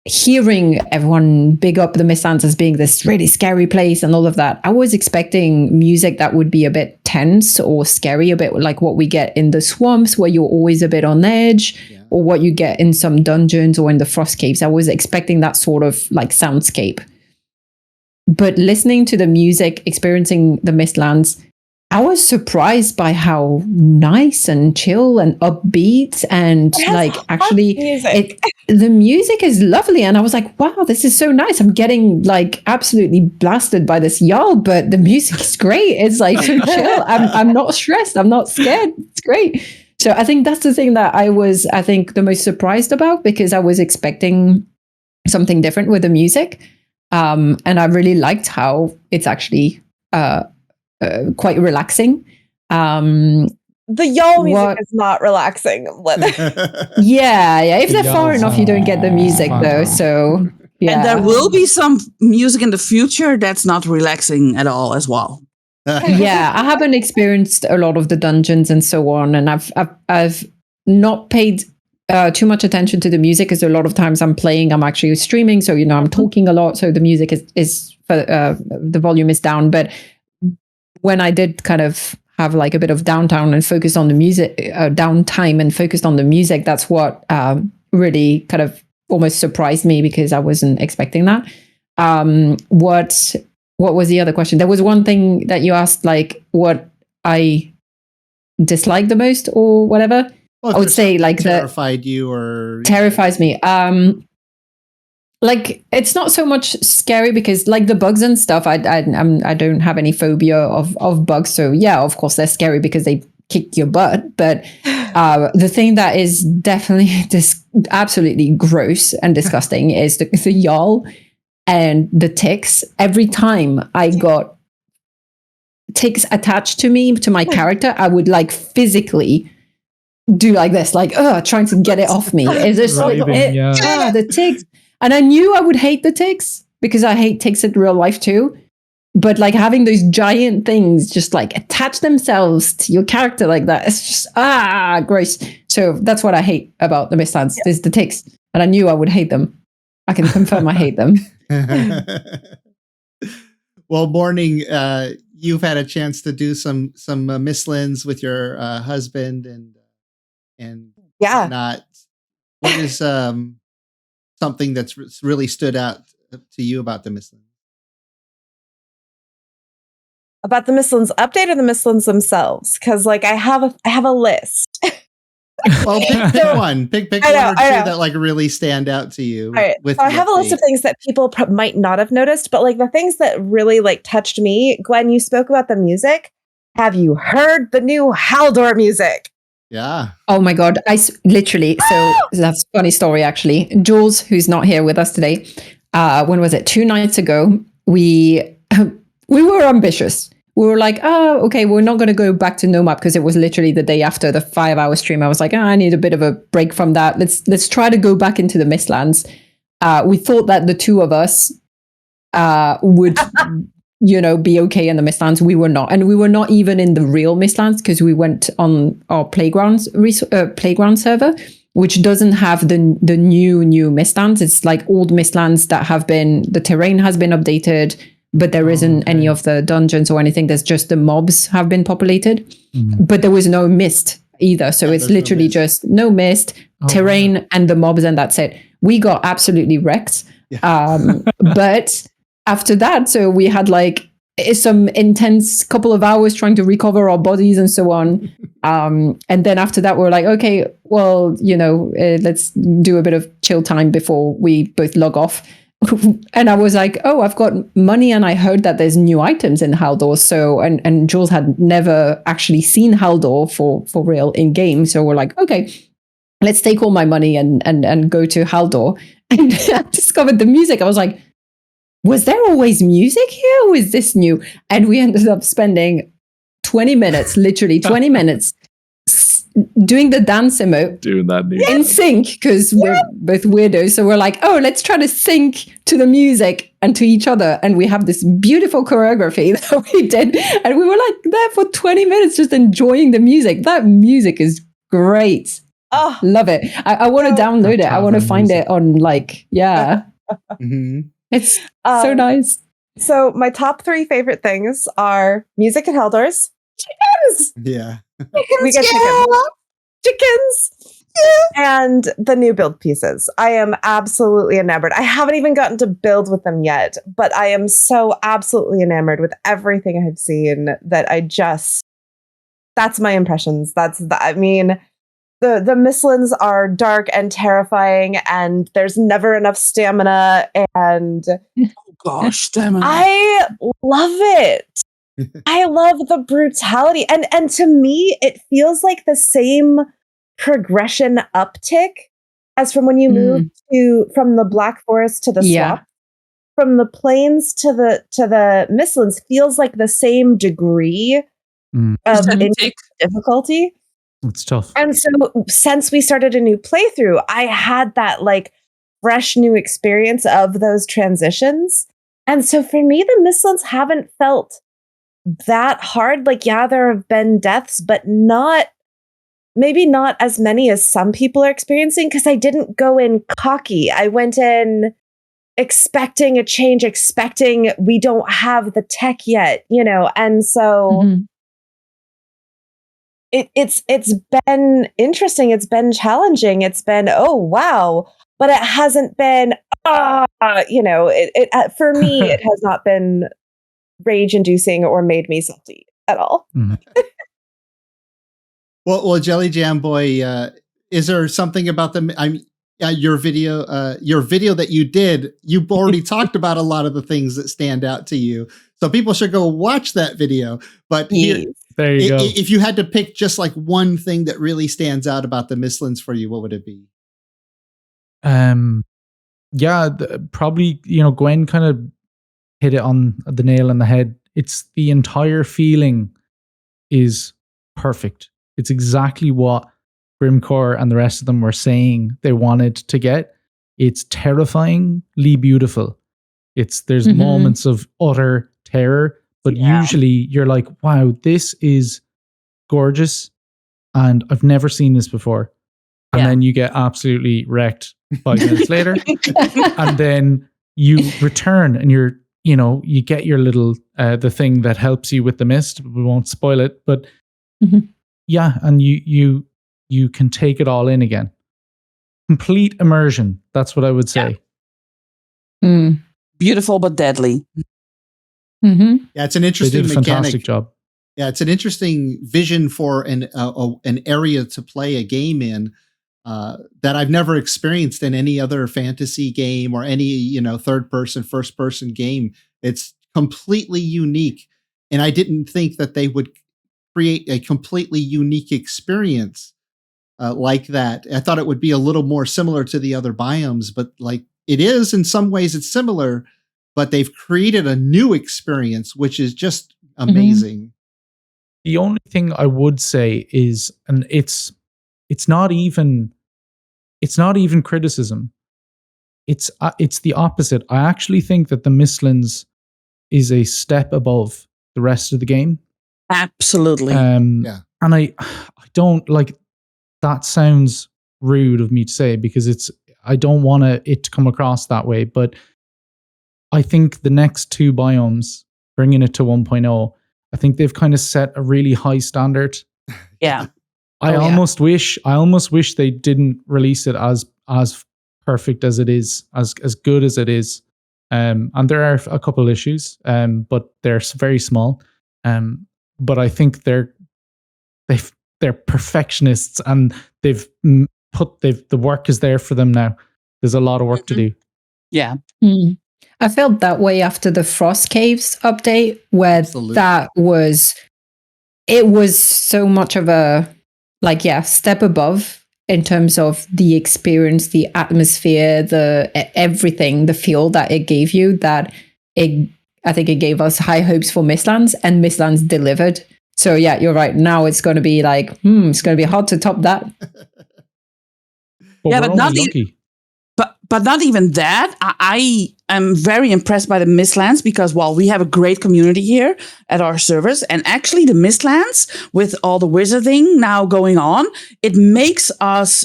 hearing everyone big up the Mistlands as being this really scary place and all of that. I was expecting music that would be a bit tense or scary, a bit like what we get in the swamps where you're always a bit on edge. Or what you get in some dungeons or in the frost caves. I was expecting that sort of soundscape. But listening to the music, experiencing the Mistlands, I was surprised by how nice and chill and upbeat and the music is lovely. And I was like, wow, this is so nice. I'm getting absolutely blasted by this Jarl, but the music is great. It's so chill. I'm not stressed. I'm not scared. It's great. So I think that's the thing that I was, the most surprised about, because I was expecting something different with the music. And I really liked how it's actually quite relaxing. The Jarl music is not relaxing. Yeah. If they're far enough, you don't get the music though. So yeah. And there will be some music in the future that's not relaxing at all as well. Yeah, I haven't experienced a lot of the dungeons and so on, and I've not paid too much attention to the music, because a lot of times I'm actually streaming, so I'm talking a lot, so the music is the volume is down. But when I did kind of have a bit of downtime and focus on the music, that's what really kind of almost surprised me, because I wasn't expecting that. What was the other question? There was one thing that you asked, what I dislike the most or whatever. Well, I would say terrified you or terrifies me. It's not so much scary, because the bugs and stuff, I don't have any phobia of bugs. So yeah, of course they're scary because they kick your butt. But the thing that is definitely absolutely gross and disgusting is the Jarl. and the ticks, every time I got ticks attached to me, to my character, I would like physically do like this, like, trying to get it off me. It's just the ticks. And I knew I would hate the ticks because I hate ticks in real life too. But like having those giant things just like attach themselves to your character like that, it's just, gross. So that's what I hate about the Mistlands, is the ticks. And I knew I would hate them. I can confirm I hate them. Well, Morning, you've had a chance to do some Mistlands with your husband and whatnot. What is something that's really stood out to you about the Mistlands? About the Mistlands update or the Mistlands themselves? Because like I have a list. Well, pick one. Pick one or two that like really stand out to you. All right. So I have a list of things that people might not have noticed, but like the things that really like touched me. Gwen, you spoke about the music. Have you heard the new Haldor music? Yeah. Oh my God. Literally, so that's a funny story actually. Jules, who's not here with us today, when was it? 2 nights ago, we were ambitious. We were like, okay, we're not going to go back to Nomad because it was literally the day after the 5-hour stream. I was like, I need a bit of a break from that. Let's try to go back into the Mistlands. We thought that the two of us would, be okay in the Mistlands. We were not. And we were not even in the real Mistlands because we went on our playground server, which doesn't have the new Mistlands. It's like old Mistlands that the terrain has been updated, but there isn't any of the dungeons or anything. There's just the mobs have been populated, but there was no mist either. So it's literally just no mist, terrain, and the mobs, and that's it. We got absolutely wrecked. Yeah. But after that, so we had like some intense couple of hours trying to recover our bodies and so on. And then after that, we're like, okay, well, let's do a bit of chill time before we both log off. And I was like, I've got money, and I heard that there's new items in Haldor. So, and Jules had never actually seen Haldor for real in game. So we're like, okay, let's take all my money and go to Haldor. And I discovered the music. I was like, was there always music here, or is this new? And we ended up spending 20 minutes, literally 20 minutes, doing the dance emote, doing that in sync, because we're both weirdos. So we're like, let's try to sync to the music and to each other. And we have this beautiful choreography that we did. And we were like there for 20 minutes just enjoying the music. That music is great. Oh, love it. I want to download it. I want to find it on It's so nice. So my top 3 favorite things are music and Haldors. Chickens! Yeah. We get chickens! And the new build pieces. I am absolutely enamored. I haven't even gotten to build with them yet, but I am so absolutely enamored with everything I've seen that that's my impressions. The Mistlands are dark and terrifying, and there's never enough stamina, and stamina. I love it. I love the brutality. And to me, it feels like the same progression uptick as from when you move from the Black Forest to the swamp. From the plains to the Mistlands feels like the same degree of difficulty. It's tough. And so since we started a new playthrough, I had that like fresh new experience of those transitions. And so for me, the Mistlands haven't felt that hard. Like, there have been deaths, but maybe not as many as some people are experiencing, because I didn't go in cocky. I went in expecting a change, expecting we don't have the tech yet, and so it's been interesting. It's been challenging. It's been, oh, wow. But it hasn't been, for me, it has not been rage inducing or made me salty at all. Well, Jelly Jam Boy, is there something about your video that you did? You already talked about a lot of the things that stand out to you, so people should go watch that video. But there you go. If you had to pick just like one thing that really stands out about the Mistlands for you, what would it be? yeah, probably, Gwen kind of hit it on the nail on the head. It's the entire feeling is perfect. It's exactly what Grimcore and the rest of them were saying they wanted to get. It's terrifyingly beautiful. There's moments of utter terror, but usually you're like, wow, this is gorgeous and I've never seen this before. And then you get absolutely wrecked 5 minutes later. And then you return and you get your little, the thing that helps you with the mist. We won't spoil it, but yeah. And you can take it all in again. Complete immersion. That's what I would say. Yeah. Beautiful, but deadly. Yeah, it's an interesting they did a fantastic job. Yeah, it's an interesting vision for an area to play a game in that I've never experienced in any other fantasy game or any third person, first person game. It's completely unique, and I didn't think that they would create a completely unique experience like that. I thought it would be a little more similar to the other biomes, but like it is in some ways. It's similar, but they've created a new experience, which is just amazing. The only thing I would say is, and it's not even criticism. It's the opposite. I actually think that the Mistlands is a step above the rest of the game. Absolutely. Yeah. And I don't like that. Sounds rude of me to say because I don't want it to come across that way, but I think the next 2 biomes, bringing it to 1.0, I think they've kind of set a really high standard. Yeah. I almost wish they didn't release it as perfect as it is, as good as it is. And there are a couple issues, but they're very small. But I think they're perfectionists, and the work is there for them now. There's a lot of work to do. Yeah. I felt that way after the Frost Caves update, where it was so much of a step above in terms of the experience, the atmosphere, the everything, the feel that it gave you. I think it gave us high hopes for Mistlands, and Mistlands delivered. So yeah, you're right. Now it's going to be like, it's going to be hard to top that. But not lucky. But not even that. I am very impressed by the Mistlands because, we have a great community here at our servers. And actually the Mistlands, with all the wizarding now going on, it makes us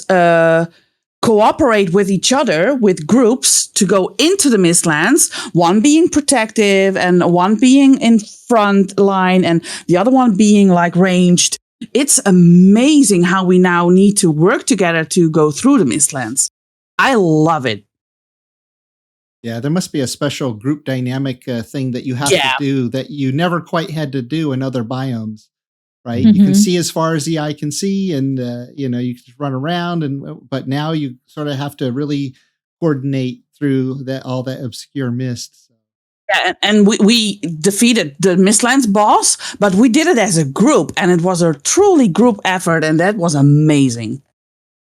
cooperate with each other, with groups to go into the Mistlands, one being protective and one being in front line and the other one being like ranged. It's amazing how we now need to work together to go through the Mistlands. I love it. Yeah, there must be a special group dynamic thing that you have to do that you never quite had to do in other biomes, right? You can see as far as the eye can see, and you can just run around, but now you sort of have to really coordinate through all that obscure mist. Yeah, and we defeated the Mistlands boss, but we did it as a group, and it was a truly group effort, and that was amazing.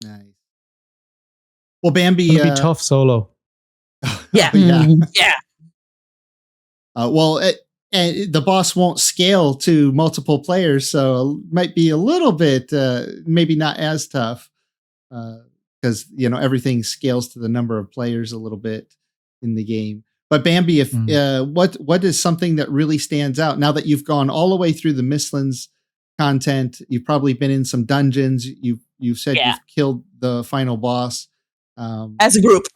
Nice. Well, Bambi, it'll be tough solo. Yeah. The boss won't scale to multiple players, so it might be a little bit, maybe not as tough, because everything scales to the number of players a little bit in the game. But Bambi, what is something that really stands out now that you've gone all the way through the Mistlands content? You've probably been in some dungeons. You've said you've killed the final boss. As a group,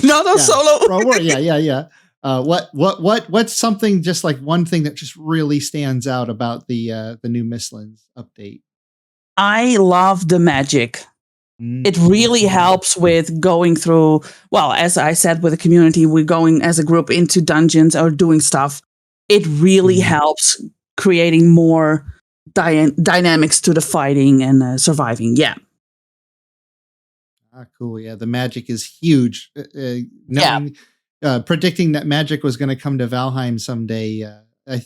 not solo. Yeah. What's something, just like one thing that just really stands out about the new Mistlands update? I love the magic. It really helps with going through. Well, as I said, with the community, we're going as a group into dungeons or doing stuff. It really helps creating more dynamics to the fighting and surviving. Yeah. Cool. Yeah, the magic is huge. Predicting that magic was going to come to Valheim someday,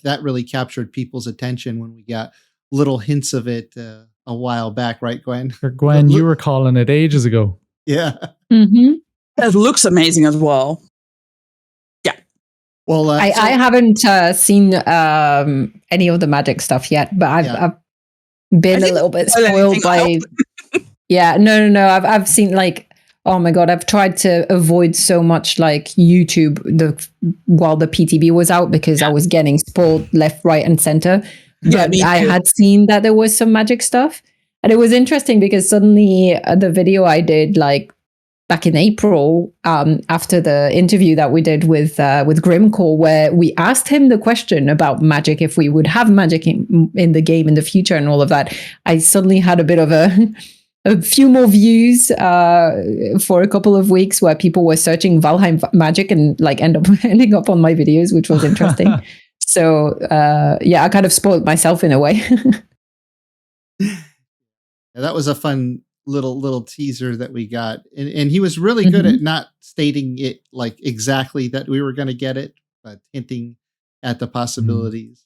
that really captured people's attention when we got little hints of it a while back, right, Gwen? Gwen, you were calling it ages ago. Yeah. Mm-hmm. It looks amazing as well. Yeah. Well, I haven't seen any of the magic stuff yet, but I've been a little bit spoiled by. Yeah, no. I've seen like, oh my God, I've tried to avoid so much like YouTube while the PTB was out because I was getting spoiled left, right, and center. But I had seen that there was some magic stuff, and it was interesting because suddenly the video I did like back in April, after the interview that we did with Grimcore, where we asked him the question about magic, if we would have magic in the game in the future and all of that, I suddenly had a bit of a few more views for a couple of weeks where people were searching Valheim magic and like ending up on my videos, which was interesting. So I kind of spoiled myself in a way. That was a fun little teaser that we got, and he was really good at not stating it like exactly that we were going to get it, but hinting at the possibilities.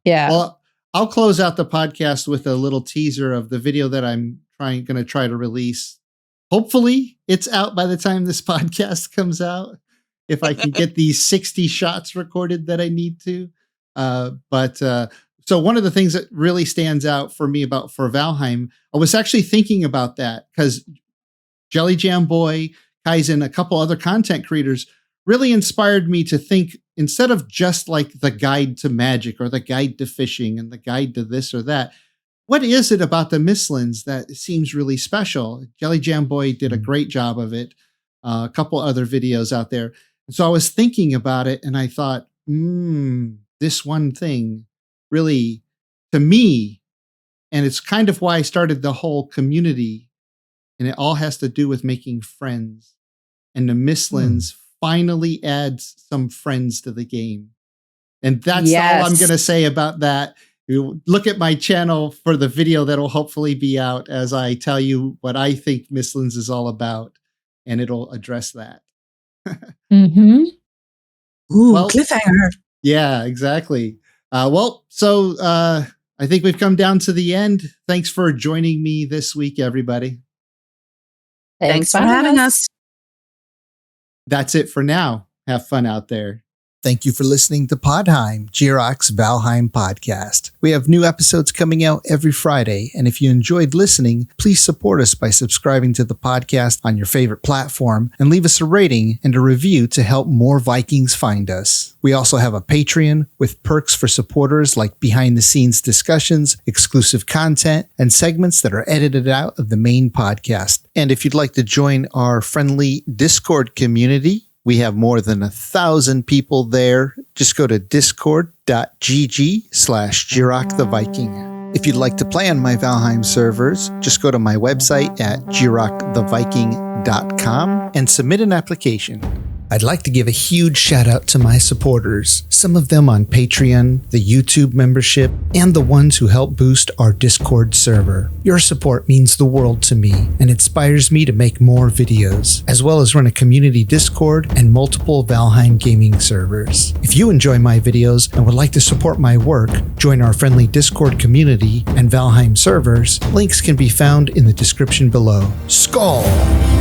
Well, I'll close out the podcast with a little teaser of the video that I'm going to try to release. Hopefully it's out by the time this podcast comes out, if I can get these 60 shots recorded that I need to. So one of the things that really stands out for me for Valheim, I was actually thinking about that because Jelly Jam Boy, Kaizen, a couple other content creators really inspired me to think, instead of just like the guide to magic or the guide to fishing and the guide to this or that, what is it about the Mistlands that seems really special? Jelly Jam Boy did a great job of it. A couple other videos out there. And so I was thinking about it and I thought, this one thing really, to me, and it's kind of why I started the whole community, and it all has to do with making friends. And the Mistlands finally adds some friends to the game. And that's all I'm going to say about that. You look at my channel for the video that'll hopefully be out as I tell you what I think Mistlands is all about, and it'll address that. Ooh, cliffhanger. Yeah, exactly. So I think we've come down to the end. Thanks for joining me this week, everybody. Thanks for having us. That's it for now. Have fun out there. Thank you for listening to Podheim, Jiroc's Valheim podcast. We have new episodes coming out every Friday, and if you enjoyed listening, please support us by subscribing to the podcast on your favorite platform and leave us a rating and a review to help more Vikings find us. We also have a Patreon with perks for supporters like behind-the-scenes discussions, exclusive content, and segments that are edited out of the main podcast. And if you'd like to join our friendly Discord community, we have more than 1,000 people there. Just go to discord.gg/Jiroc the Viking. If you'd like to play on my Valheim servers, just go to my website at jiroctheviking.com and submit an application. I'd like to give a huge shout out to my supporters, some of them on Patreon, the YouTube membership, and the ones who help boost our Discord server. Your support means the world to me and inspires me to make more videos, as well as run a community Discord and multiple Valheim gaming servers. If you enjoy my videos and would like to support my work, join our friendly Discord community and Valheim servers. Links can be found in the description below. Skål!